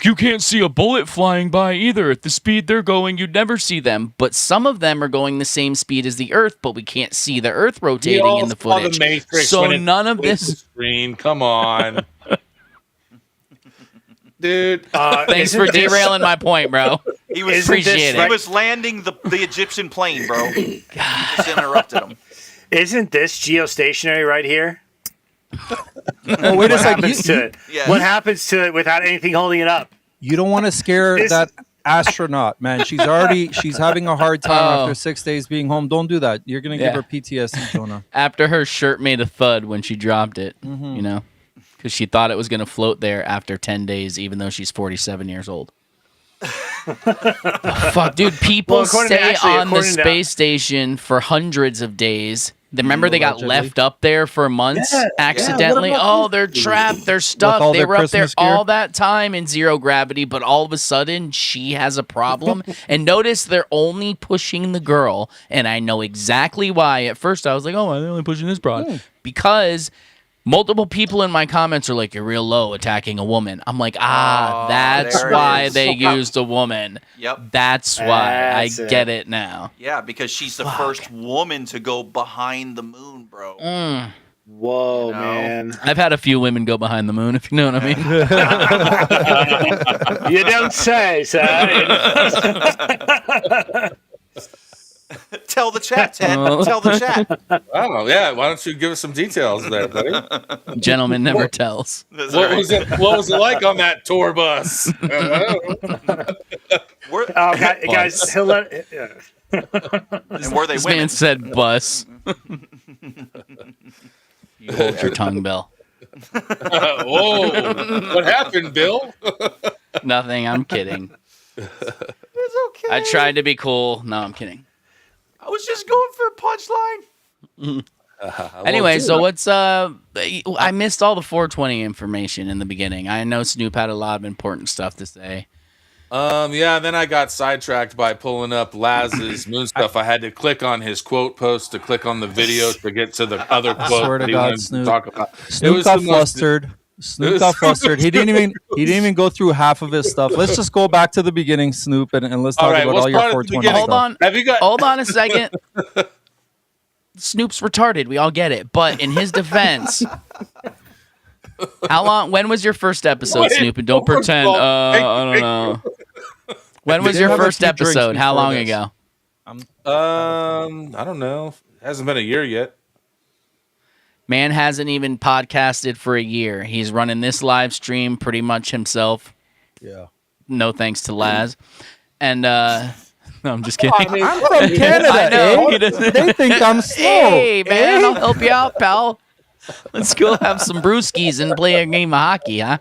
you can't see a bullet flying by either. At the speed they're going, you'd never see them. But some of them are going the same speed as the Earth, but we can't see the Earth rotating in the footage. So none of this... Screen. Come on. Dude. Thanks for derailing my point, bro. He was Appreciate it. He was landing the Egyptian plane, bro. You just interrupted him. Isn't this geostationary right here? Oh, wait a second. What happens to it without anything holding it up? You don't want to scare that astronaut, man. She's having a hard time after 6 days being home. Don't do that. You're going to give her PTSD, Jonah. After her shirt made a thud when she dropped it, you know, because she thought it was going to float there after 10 days, even though she's 47 years old. Fuck, dude, people stay on the space station for hundreds of days. Remember, they got left up there for months accidentally. Oh, they're trapped. They're stuck. They were up there all that time in 0 gravity, but all of a sudden, she has a problem. And notice they're only pushing the girl, and I know exactly why. At first, I was like, oh, why are they only pushing this broad? Because multiple people in my comments are like, you're real low attacking a woman. I'm like, that's why they used a woman. Yep. That's why. I get it now. Yeah, because she's the first woman to go behind the moon, bro. Whoa, man. I've had a few women go behind the moon, if you know what I mean. You don't say, son. Tell the chat, Ted. Tell the chat. Oh, yeah. Why don't you give us some details there, buddy? Gentleman never tells. What was it like on that tour bus? Guys, he'll let... And were they This women? man said bus. You hold your tongue, Bill. Whoa. What happened, Bill? Nothing. I'm kidding. It's okay. I tried to be cool. No, I'm kidding. I was just going for a punchline. Anyway, so what's I missed all the 420 information in the beginning. I know Snoop had a lot of important stuff to say. Yeah, then I got sidetracked by pulling up Laz's moon stuff. I had to click on his quote post to click on the video to get to the other quote. Swear to that he God, wanted to Snoop. talk about. Snoop got flustered. Snoop got flustered. He didn't even go through half of his stuff. Let's just go back to the beginning, Snoop, and let's talk about all your 420 stuff. Hold on. Hold on a second. Snoop's retarded. We all get it. But in his defense, when was your first episode, Snoop? And don't pretend. I don't know. When was your first episode? How long ago? I don't know. It hasn't been a year yet. Man hasn't even podcasted for a year. He's running this live stream pretty much himself. Yeah. No thanks to Laz. And no, I'm just kidding. I'm from Canada. I know. They think I'm slow. Hey, man, I'll help you out, pal. Let's go have some brewskis and play a game of hockey, huh?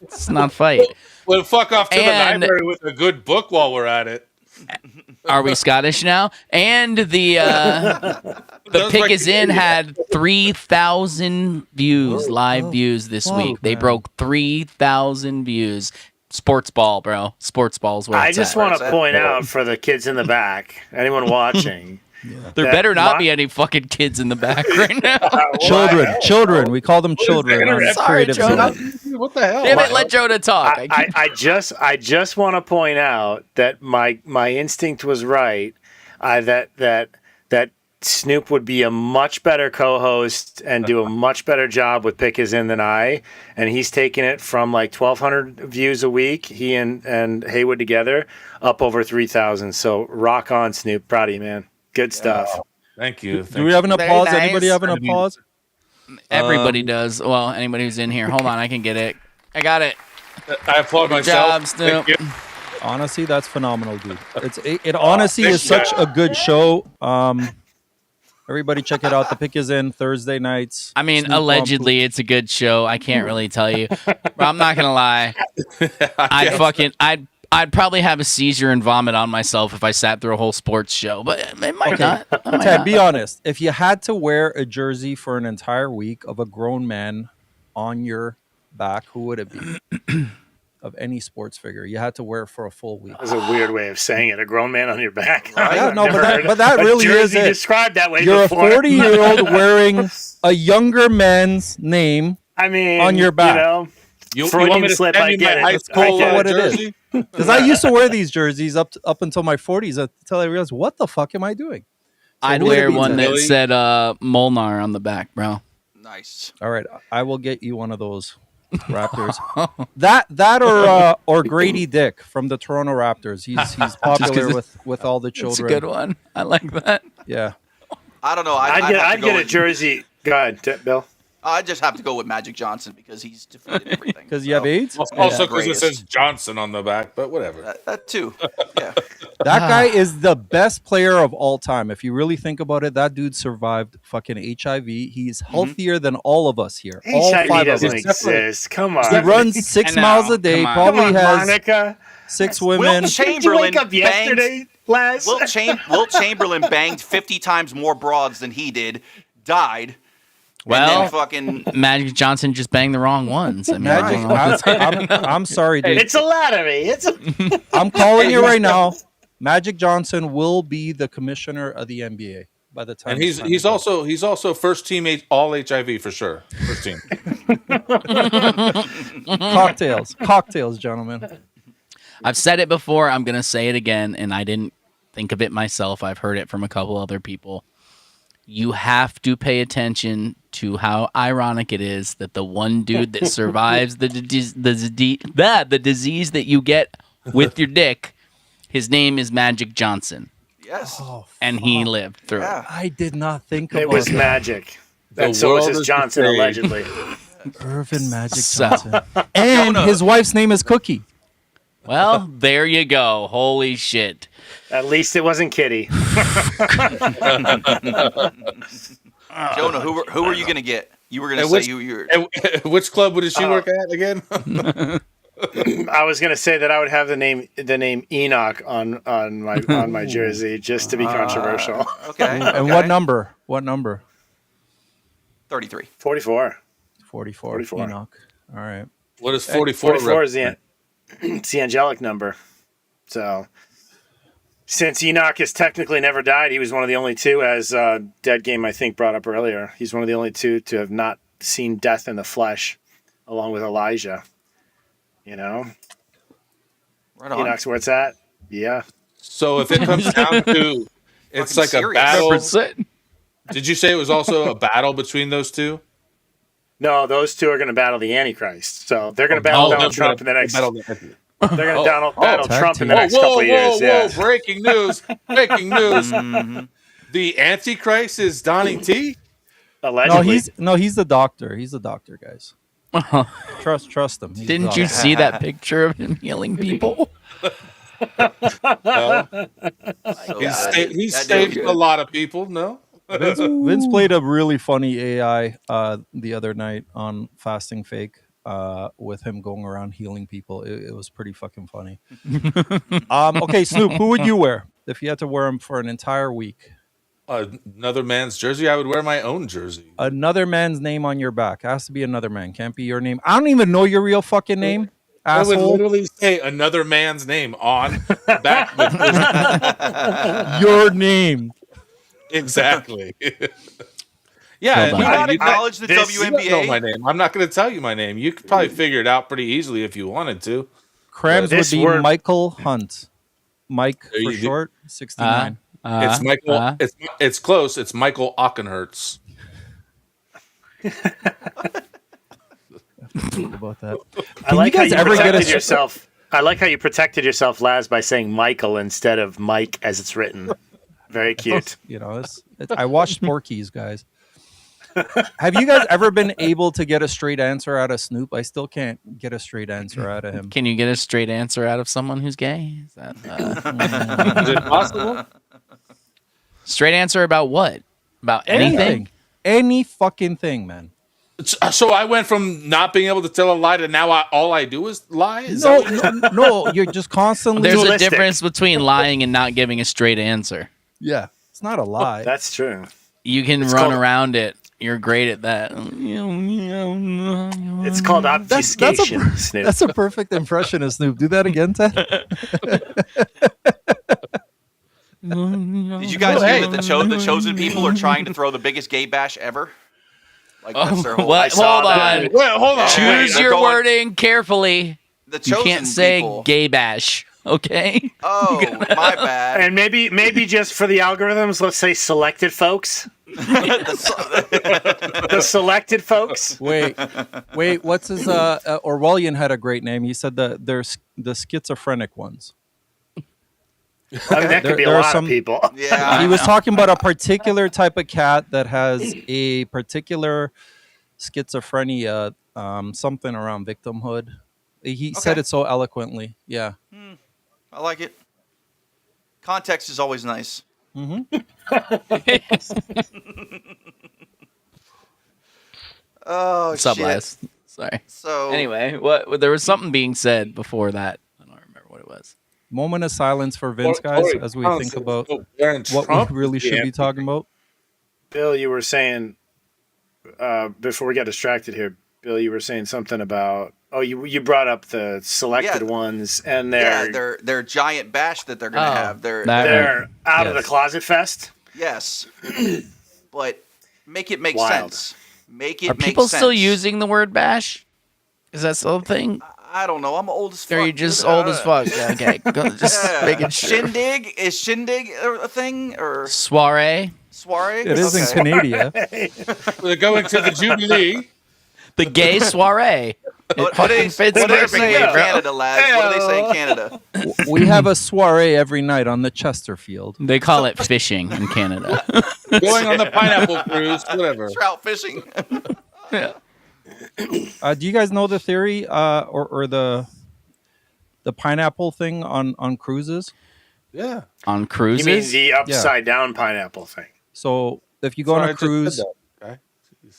Let's not fight. Well, fuck off to the library with a good book while we're at it. Are we Scottish now? And the Pick Is In had 3,000 views, live views this week. They broke 3,000 views. Sports ball, bro. Sports ball's where I it's just at. want to point out for the kids in the back, anyone watching, There better not be any fucking kids in the back right now. Children. We call them children. On Sorry, Creative Jonah. Zone. What the hell? Damn it, let Jonah talk. I just want to point out that my instinct was right. That Snoop would be a much better co-host and do a much better job with Pick Is In than I. And he's taken it from like 1,200 views a week, he and Haywood together, up over 3,000. So rock on, Snoop. Proud of you, man. Good stuff. Thank you. Do we have an applause? Nice. Anybody have an applause? Everybody does. Well, anybody who's in here. Hold on, I can get it. I got it. I applaud Good myself. job, Snoop. Thank you. Honestly, that's phenomenal, dude. It honestly is such a good show. Everybody check it out. The pick is in Thursday nights. I mean, Snoop on allegedly, it's a good show. I can't really tell you. But I'm not gonna lie. I'd probably have a seizure and vomit on myself if I sat through a whole sports show. But it might not. It might Ted, not. be honest. If you had to wear a jersey for an entire week of a grown man on your back, who would it be? Of any sports figure, you had to wear it for a full week. That was a weird way of saying it. A grown man on your back. Yeah, no, but that really is it. Described that way You're before. a 40-year-old wearing a younger man's name. I mean, on your back. You want me to slip? I get it. Let's call it what it is. Because I used to wear these jerseys up until my 40s until I realized, what the fuck am I doing? So I'd wear one that said Molnar on the back, bro. Nice. All right, I will get you one of those Raptors. that or Grady Dick from the Toronto Raptors. He's popular with all the children. It's a good one. I like that. Yeah. I don't know. I'd get a jersey. Go ahead, Bill. I just have to go with Magic Johnson because he's defeated everything. Because you have AIDS? Also because it says Johnson on the back, but whatever. That too. Yeah. That guy is the best player of all time. If you really think about it, that dude survived fucking HIV. He's healthier than all of us here. All HIV five of us. doesn't exist. Come on. He runs 6 miles a day. Probably has Monica. 6 women. Wilt Chamberlain Did you wake up yesterday, Laz? Wilt Chamberlain banged 50 times more broads than he did. Died. Well, and then fucking Magic Johnson just banged the wrong ones. I mean, I'm sorry, dude. It's a lottery. I'm calling you right now. Magic Johnson will be the commissioner of the NBA by the time. And he's also first team all HIV for sure. First team. cocktails, gentlemen. I've said it before. I'm gonna say it again, and I didn't think of it myself. I've heard it from a couple other people. You have to pay attention to how ironic it is that the one dude that survives the disease that you get with your dick, his name is Magic Johnson. Yes. And he lived through it. I did not think about It was that. magic. And so was his Johnson, allegedly. Irvin Magic Johnson. And his wife's name is Cookie. Well, there you go. Holy shit. At least it wasn't Kitty. Jonah, who were you gonna get? You were gonna say you. Which club would she work at again? I was gonna say that I would have the name Enoch on my jersey just to be controversial. Okay. And what number? What number? 33. 44. 44. Enoch. All right. What is 44? 44 is it's the angelic number. So, since Enoch has technically never died, he was one of the only two, as Dead Game, I think, brought up earlier. He's one of the only two to have not seen death in the flesh, along with Elijah. You know? Right on. Enoch's where it's at. Yeah. So if it comes down to, it's like a battle. Did you say it was also a battle between those two? No, those two are going to battle the Antichrist. So they're going to battle Donald Trump in the next. They're going to battle Trump in the next couple of years. Yeah. Breaking news! Breaking news! The Antichrist is Donnie T. Allegedly. No, he's the doctor. He's the doctor, guys. Trust him. Didn't you see that picture of him healing people? He's saved a lot of people. No. Vince played a really funny AI the other night on Fasting Fake with him going around healing people. It was pretty fucking funny. Okay, Snoop, who would you wear if you had to wear him for an entire week? Another man's jersey? I would wear my own jersey. Another man's name on your back. Has to be another man. Can't be your name. I don't even know your real fucking name. I would Asshole. literally say another man's name on back. Your name. Exactly. Yeah, We not acknowledge the WNBA. You don't know my name. I'm not going to tell you my name. You could probably figure it out pretty easily if you wanted to. Krams would be Michael Hunt. Mike for short. 69. It's Michael. It's close. It's Michael Ockenhertz. Think about that. I like how you protected yourself. I like how you protected yourself, Laz, by saying Michael instead of Mike as it's written. Very cute. You know, I watched Porky's, guys. Have you guys ever been able to get a straight answer out of Snoop? I still can't get a straight answer out of him. Can you get a straight answer out of someone who's gay? Is that Is it possible? Straight answer about what? About anything? Any fucking thing, man. So I went from not being able to tell a lie to now all I do is lie? No, you're just constantly... There's a difference between lying and not giving a straight answer. Yeah, it's not a lie. That's true. You can run around it. You're great at that. It's called obfuscation, Snoop. That's a perfect impression of Snoop. Do that again, Ted. Did you guys hear that the chosen people are trying to throw the biggest gay bash ever? Like that's their whole. What? Hold on. Wait, hold on. Choose your wording carefully. The you chosen can't say people. gay bash. Okay. Oh, my bad. And maybe just for the algorithms, let's say selected folks. The selected folks. Wait. What's his? Orwellian had a great name. He said there's the schizophrenic ones. I mean, that could be a lot of people. Yeah. He was talking about a particular type of cat that has a particular schizophrenia, something around victimhood. He said it so eloquently. Yeah. I like it. Context is always nice. Mm-hmm. Oh, What's up, shit. Laz? Sorry. So anyway, what? There was something being said before that. I don't remember what it was. Moment of silence for Vince, guys, as we think about what we really should be talking about. Bill, you were saying before we got distracted here. Bill, you were saying something about you brought up the selected ones and their giant bash that they're gonna have. They're out of the closet fest. Yes, but make it make Wild. sense. Make it Are make people sense. still using the word bash? Is that still a thing? I don't know. I'm old as fuck. Or are you just old as fuck? Yeah, okay, just making sure. Shindig is shindig a thing or Soiree. soiree? It is in Canada. We're going to the Jubilee. The gay soiree. What do they say in Canada, lads? What do they say in Canada? We have a soiree every night on the Chesterfield. They call it fishing in Canada. Going on the pineapple cruise, whatever. Trout fishing. Yeah. Do you guys know the theory or the pineapple thing on cruises? Yeah. On cruises? You mean the upside down pineapple thing? So if you go on a cruise...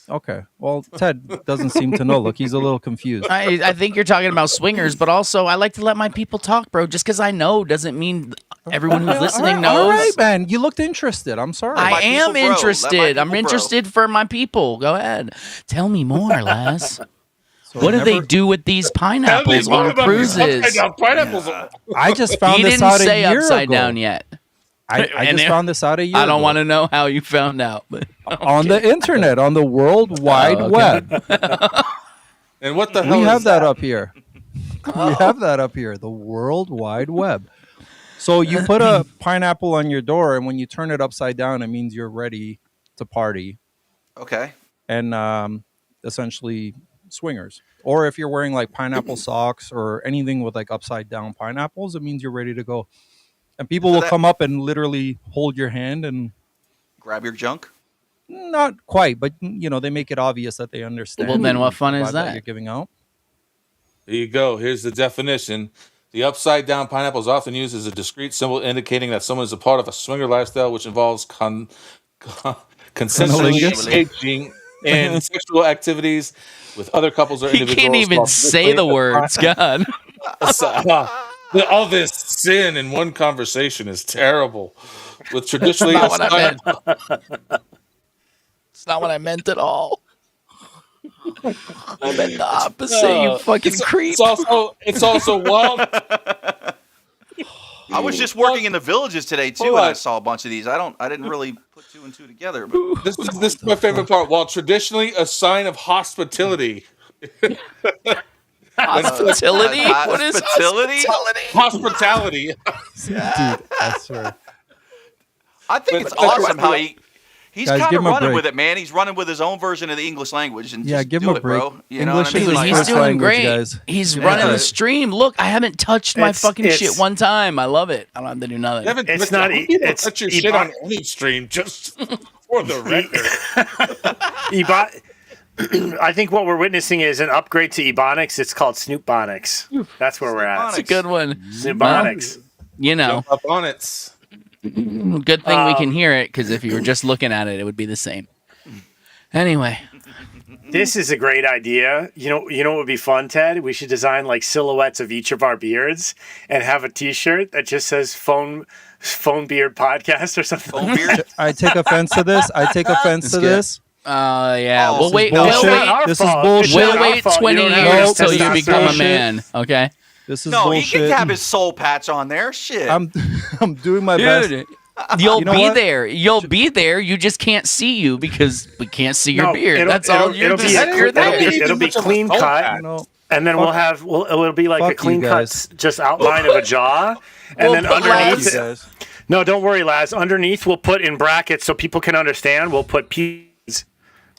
Okay. Well, Ted doesn't seem to know. Look, he's a little confused. I think you're talking about swingers, but also I like to let my people talk, bro. Just because I know doesn't mean everyone who's listening knows. All right, man. You looked interested. I'm sorry. I am interested. I'm interested for my people. Go ahead. Tell me more, Laz. What do they do with these pineapples on cruises? I just found he this didn't out say a year upside ago. down yet. I just found this out a year ago. I don't want to know how you found out. But on the internet, on the World Wide Web. And what the hell we is have that up here. We have that up here, the World Wide Web. So you put a pineapple on your door, and when you turn it upside down, it means you're ready to party. Okay. And essentially swingers. Or if you're wearing like pineapple socks or anything with like upside down pineapples, it means you're ready to go. And people will come up and literally hold your hand and grab your junk. Not quite, but they make it obvious that they understand. Well, then what fun is that you're giving out? There you go. Here's the definition. The upside down pineapple is often used as a discrete symbol indicating that someone is a part of a swinger lifestyle, which involves consensually engaging in sexual activities with other couples or individuals. You can't even say the words, God. All this sin in one conversation is terrible. With traditionally, That's not what I meant. It's not what I meant at all. I meant the opposite. You fucking creep. It's also wild. I was just working in the villages today too, and I saw a bunch of these. I didn't really put two and two together. But this is my favorite part. While traditionally a sign of hospitality. Hospitality? What is hospitality? Hospitality. Dude, that's right. I think it's awesome how he's Guys, kind give of him a running break. with it, man. He's running with his own version of the English language, and Yeah, just give do him a it, break. bro. You know English what I mean? is Dude, his he's first doing language, great. guys. He's running the stream. Look, I haven't touched my fucking shit one time. I love it. I don't have to do nothing. It's not. It's touch your shit on any stream, just for the record. I think what we're witnessing is an upgrade to Ebonics. It's called Snoopbonics. That's where we're at. That's a good one. Snoopbonics. You know. Jump up on it. Good thing we can hear it, because if you were just looking at it, it would be the same. Anyway. This is a great idea. You know what would be fun, Ted? We should design like silhouettes of each of our beards and have a T-shirt that just says "phone beard podcast" or something. Phone beard. I take offense to this. this. Yeah. This We'll is bullshit. This is bullshit. We'll wait 20 years till you become a man. Okay. This is No, bullshit. he can have his soul patch on there. Shit. I'm doing my best. You'll You know be what? there. You'll be there. You just can't see you because we can't see your beard. That's all. It'll be clean cut. You know, And then it'll be like a fuck clean you cut, guys. just outline of a jaw, and then Fuck you underneath. guys. No, don't worry, Laz. Underneath, we'll put in brackets so people can understand. We'll put P's,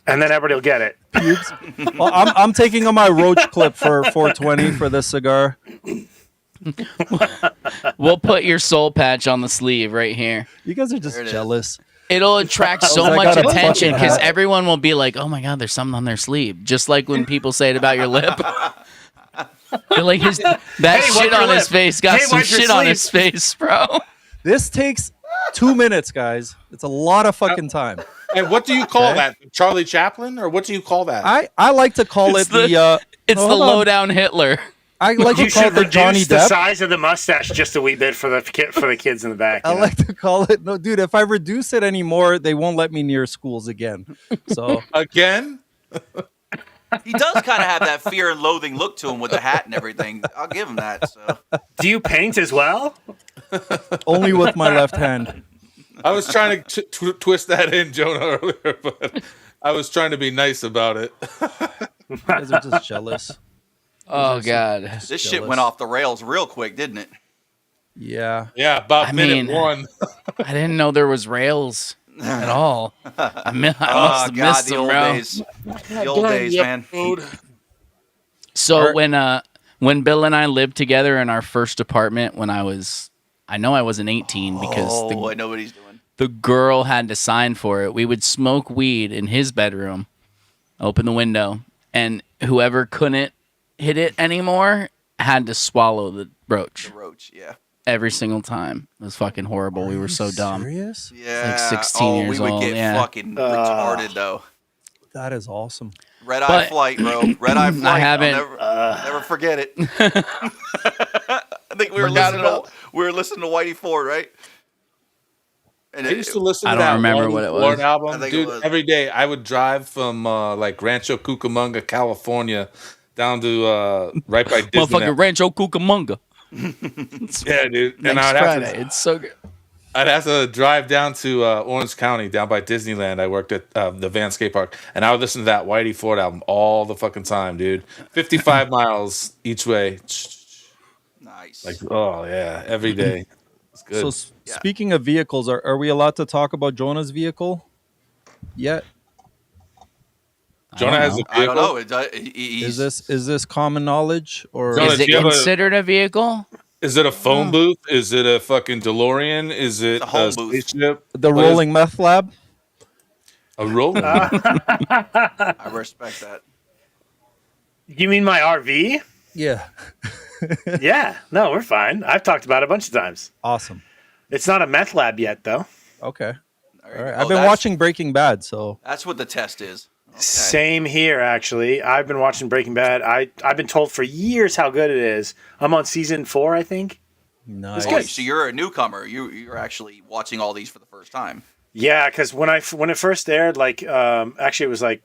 and then everybody will get it. Pubes. Well, I'm taking on my roach clip for 420 for this cigar. We'll put your soul patch on the sleeve right here. You guys are just jealous. It'll attract so I much got a attention fucking because hat. everyone will be like, "Oh my god, there's something on their sleeve." Just like when people say it about your lip. They're like that shit on his face got some shit on his face, bro. This takes 2 minutes, guys. It's a lot of fucking time. And what do you call that? Charlie Chaplin, or what do you call that? I like to call it the it's the lowdown Hitler. I like to call it the Johnny the Depp. size of the mustache just a wee bit for the kids in the back. I like to call it no, dude. If I reduce it anymore, they won't let me near schools again. So again, he does kind of have that fear and loathing look to him with the hat and everything. I'll give him that. So. Do you paint as well? Only with my left hand. I was trying to twist that in, Jonah, earlier, but I was trying to be nice about it. You guys are just jealous. Oh god, this shit went off the rails real quick, didn't it? Yeah. Yeah, about minute one. I didn't know there was rails at all. I must have missed the them, old bro. days. The old days, man. So when Bill and I lived together in our first apartment when I know I wasn't 18 because I know what he's doing. the girl had to sign for it. We would smoke weed in his bedroom, open the window, and whoever couldn't hit it anymore had to swallow the roach. The roach, yeah. Every single time. It was fucking horrible. We were so dumb. Serious? Yeah. Like 16 years we would old. get fucking retarded though. That is awesome. Red Eye Flight, bro. Red Eye Flight. I haven't. I'll never forget it. I think we were listening to Whitey Ford, right? And I used to listen I to don't that remember Whitey what it Ford was. album, I think dude. it was. Every day I would drive from like Rancho Cucamonga, California, down to right by Disney. Motherfucking Rancho Cucamonga. Yeah, dude. And Next Friday. It's so good. I'd have to drive down to Orange County, down by Disneyland. I worked at the Van Skate Park, and I would listen to that Whitey Ford album all the fucking time, dude. 55 miles each way. Nice. Like, oh yeah, every day. It's good. So speaking of vehicles, are we allowed to talk about Jonah's vehicle yet? Jonah has a vehicle. I don't know. Is this common knowledge or Jonah, Is it considered a vehicle? Is it a phone booth? Is it a fucking DeLorean? Is it a spaceship? the rolling meth lab? A rolling? I respect that. You mean my RV? Yeah. Yeah. No, we're fine. I've talked about it a bunch of times. Awesome. It's not a meth lab yet, though. Okay. All All right. I've been watching Breaking Bad, so That's what the test is. Okay. Same here, actually. I've been watching Breaking Bad. I've been told for years how good it is. I'm on season 4, I think. nice. Oh, so you're a newcomer. You're actually watching all these for the first time. Yeah, because when it first aired, like actually it was like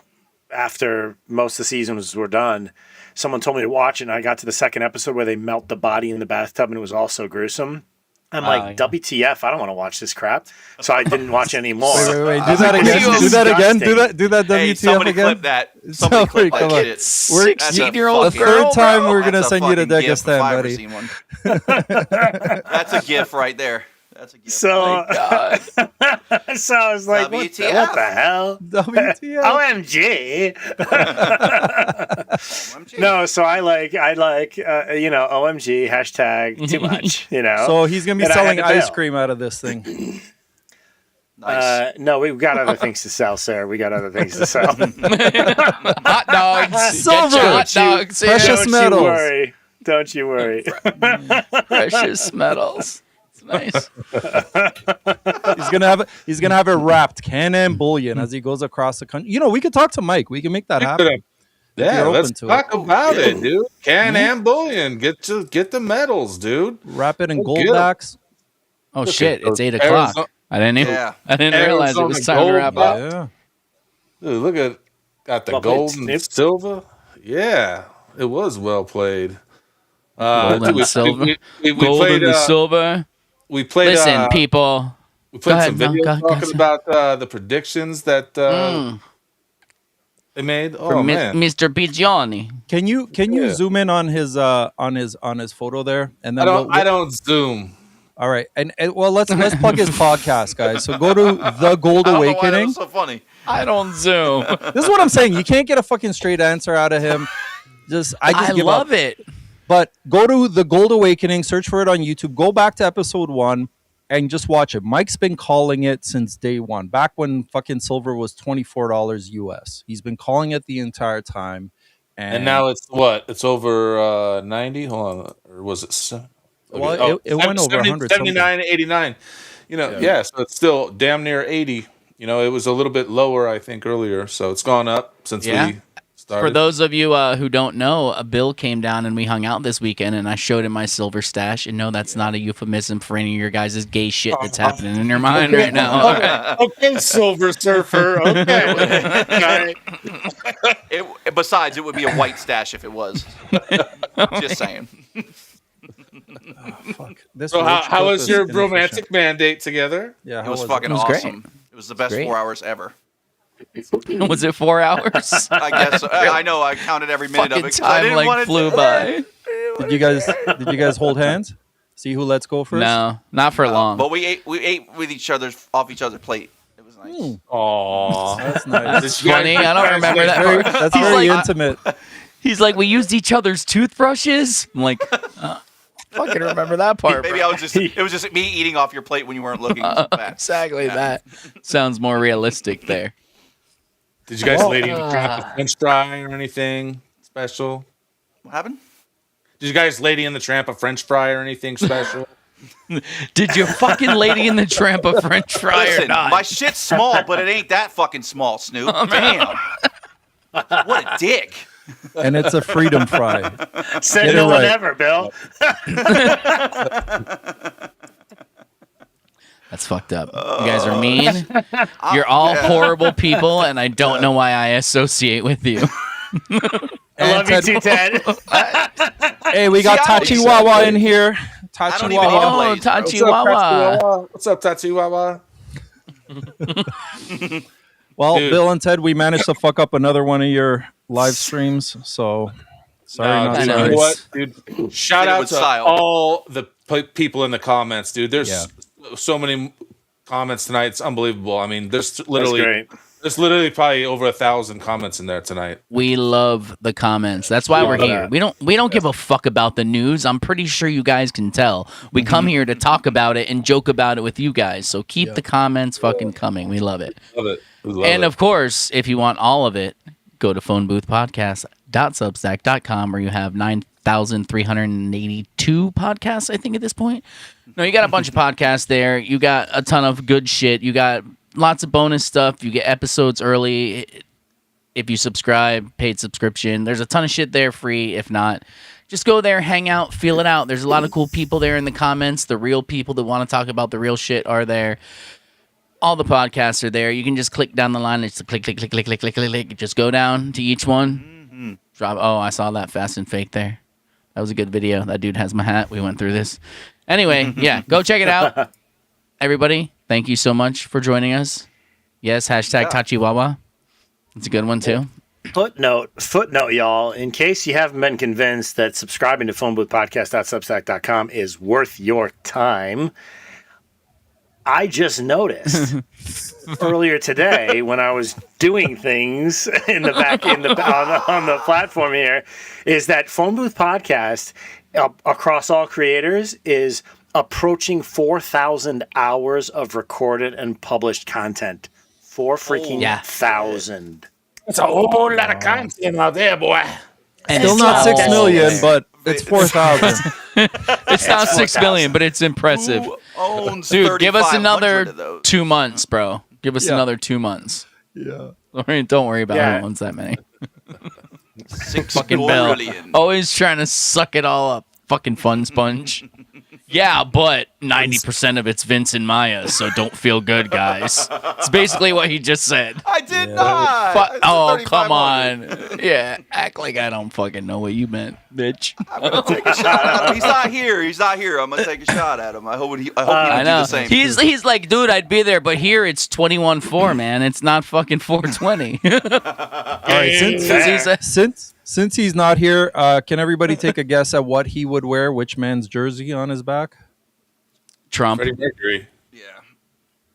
after most of the seasons were done. Someone told me to watch it, and I got to the second episode where they melt the body in the bathtub, and it was all so gruesome. I'm like, WTF, I don't want to watch this crap. So I didn't watch any more. Wait. Do that again. Do that again. Do that WTF Hey, somebody again. clip that. Somebody clip come that on. shit. We're That's a 16-year-old fucking- the third time we're gonna That's a send you to fucking gif if Dagestan, I've ever buddy. seen one. That's a gif right there. That's a gif. So, so I was like, what the hell? WTF. OMG. No, so I like, OMG, hashtag too much, So he's gonna be And I had selling to ice bail. cream out of this thing. No, we've got other things to sell, sir. We got other things to sell. Hot dogs. Silver. Get your hot dogs here. Precious metals. Don't you worry. Precious metals. Nice. He's gonna have it wrapped Can-Am bullion as he goes across the country. We could talk to Mike. We can make that happen. Yeah, you're let's open to talk it. about it, dude. Can-Am bullion. Get the medals, dude. Wrap it in Go gold get 'em. backs. Oh Look shit! at It's those 8 o'clock. Arizona- I didn't even. Yeah. I didn't realize it was Arizona time to gold wrap up. Yeah. Dude, look at got the Well played, gold and Snoop. silver. Yeah, it was well played. Gold dude, and silver. we Gold played, and the silver. We played. Listen, people. We Go played ahead, some Mel. videos Go talking ahead. about the predictions that they made. Oh From man, Mr. Bigiani. Can you Yeah. zoom in on his photo there? And then I don't zoom. All right, and well, let's plug his podcast, guys. So go to The Gold I don't know why that Awakening. was so funny. I don't zoom. This is what I'm saying. You can't get a fucking straight answer out of him. I give love up. it. But go to The Gold Awakening, search for it on YouTube. Go back to episode 1 and just watch it. Mike's been calling it since day one, back when fucking silver was $24 US. He's been calling it the entire time. And now it's what? It's over 90. Hold on, or was it? Well, it went over 100. 79, 89. Yeah. So it's still damn near 80. It was a little bit lower, I think, earlier. So it's gone up since we started. For those of you who don't know, Bill came down and we hung out this weekend, and I showed him my silver stash. And no, that's not a euphemism for any of your guys' gay shit that's happening in your mind right now. Okay, Silver Surfer. Okay. Besides, it would be a white stash if it was. Just saying. Fuck. This So how was your inefficient. romantic mandate together? Yeah, It was how fucking It was great. awesome. It was the best Great. 4 hours ever. Was it 4 hours? I guess. I know. I counted every minute of Fucking it. 'Cause I time didn't want like it flew to by. Did you guys hold hands? See who lets go first? No, not for long. But we ate with off each other's plate. It was nice. Aw, That's nice. It's funny. I don't remember that Very- part. that's He's very like- intimate. He's like, we used each other's toothbrushes. I'm like, fucking remember that part. Maybe bro. it was just me eating off your plate when you weren't looking. Exactly that. Sounds more realistic there. Did you guys lady in the tramp of French fry or anything special? What happened? Did you guys lady in the tramp of French fry or anything special? Did you fucking lady in the tramp of French fry or Listen, not? my shit's small, but it ain't that fucking small, Snoop. Damn. What a dick. And it's a freedom fry. Said Get it no one right. ever, Bill. That's fucked up. You guys are mean. You're all horrible people, and I don't know why I associate with you. I love you too, Ted. Hey, we got See, I don't Tachi Wawa in here. I Tachi don't even need a Wawa. Oh, blaze, Tachi bro. Wawa. What's up, Tachi Wawa? Well, Dude. Bill and Ted, we managed to fuck up another one of your live streams. So sorry, No, not dude, I know. you sorry. know what, dude? Shout Did it out with to style. all the people in the comments, dude. There's Yeah. so many comments tonight. It's unbelievable. I mean, there's That's literally great. probably over 1,000 comments in there tonight. We love the comments. That's why we're here. We don't give a fuck about the news. I'm pretty sure you guys can tell. We come here to talk about it and joke about it with you guys. So keep the comments fucking coming. We love it. Love it. We love And it. of course, if you want all of it, go to phoneboothpodcast.substack.com where you have 9,382 podcasts, I think, at this point. No, you got a bunch of podcasts there. You got a ton of good shit. You got lots of bonus stuff. You get episodes early if you subscribe, paid subscription. There's a ton of shit there free. If not, just go there, hang out, feel it out. There's a lot of cool people there in the comments. The real people that want to talk about the real shit are there. All the podcasts are there. You can just click down the line. It's click, click, click, click, click, click, click, click. Just go down to each one. Drop. Oh, I saw that Fast and Fake there. That was a good video. That dude has my hat. We went through this. Anyway, yeah, go check it out. Everybody, thank you so much for joining us. Yes, hashtag Tachiwawa. It's a good one, too. Footnote, y'all. In case you haven't been convinced that subscribing to phoneboothpodcast.substack.com is worth your time, I just noticed earlier today when I was doing things on the platform here, is that Phone Booth Podcast across all creators is approaching 4,000 hours of recorded and published content. 4,000. That's a whole lot of content out there, boy. And Still not 6 million, but it's 4,000. It's not 6 million, but it's impressive. Who owns Dude, give us 3,500 another of those? 2 months, bro. Give us Yeah. another 2 months. Yeah. Don't worry about Yeah. who owns that many. 6 Fucking Bill. billion. Always trying to suck it all up. Fucking fun sponge. Yeah, but 90% of it's Vince and Maya, so don't feel good, guys. It's basically what he just said. I did not. I said Oh, come 3,500. on. Yeah, act like I don't fucking know what you meant, bitch. I'm gonna take a shot at him. He's not here. He's not here. I'm gonna take a shot at him. I hope he would I do know. the same. He's like, dude, I'd be there, but here it's 21.4, man. It's not fucking 420. All right, since he's not here, can everybody take a guess at what he would wear? Which man's jersey on his back? Trump. Freddie Mercury. Yeah.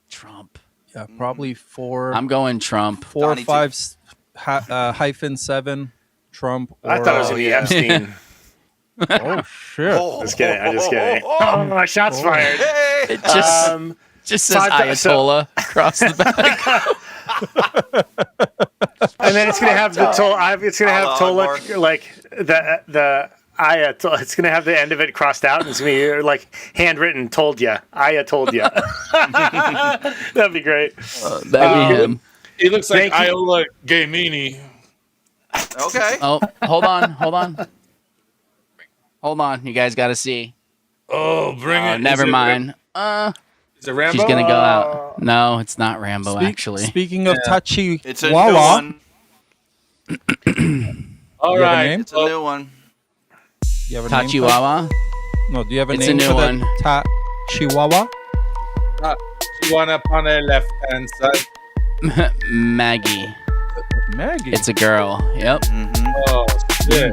Trump. Yeah, probably 4. I'm going Trump. 4 or Donnie 5 hyphen 7. Trump. Or, I thought it was gonna be Epstein. Oh shit! Just kidding. I'm just kidding. Oh, my shots fired. It just says Ayatollah across the back. And then it's gonna have the it's gonna have Tola like the Ayatollah. It's gonna have the end of it crossed out, and it's gonna be like handwritten. Told ya, Aya told ya. That'd be great. That'd be him. He looks like Iola Gamini. Okay. Oh, hold on. You guys got to see. Oh, bring it. Never mind. Is it Rambo? She's gonna go out. No, it's not Rambo. Actually. Speaking of touchy, It's a Wawa. new one. All You have a right. name? It's a new one. You have a name for it? Tachiwawa. No, do you have a It's name a new for one. the Chihuahua? She one up on the left hand side. Maggie. Maggie. It's a girl. Yep. Oh, shit.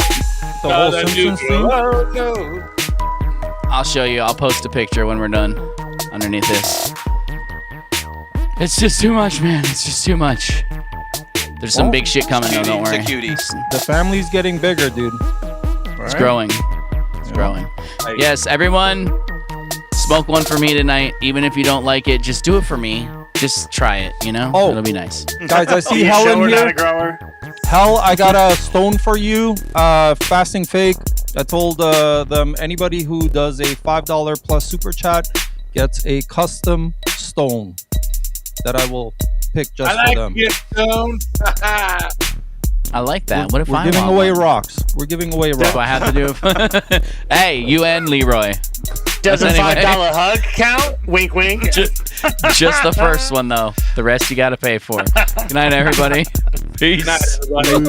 The whole Simpsons thing? Oh, no. I'll show you. I'll post a picture when we're done underneath this. It's just too much, man. It's just too much. There's some big shit coming though, don't worry. It's a cutie. The family's getting bigger, dude. It's growing. It's growing. Yes, everyone, smoke one for me tonight. Even if you don't like it, just do it for me. Just try it, you know? Oh. It'll be nice. Guys, I see You Hell sure in we're not a here. grower? Hell, I got a stone for you. Fasting fake. I told them anybody who does a $5 plus super chat gets a custom stone that I will pick just I for them. like your stone. I like that. What if We're I giving want away one? rocks. We're giving away What rocks. do I have to do? Hey, you and Leroy. Does a Anyway. $5 hug count? Wink, wink. Just the first one, though. The rest you got to pay for. Good night, everybody. Peace. Good night, everybody.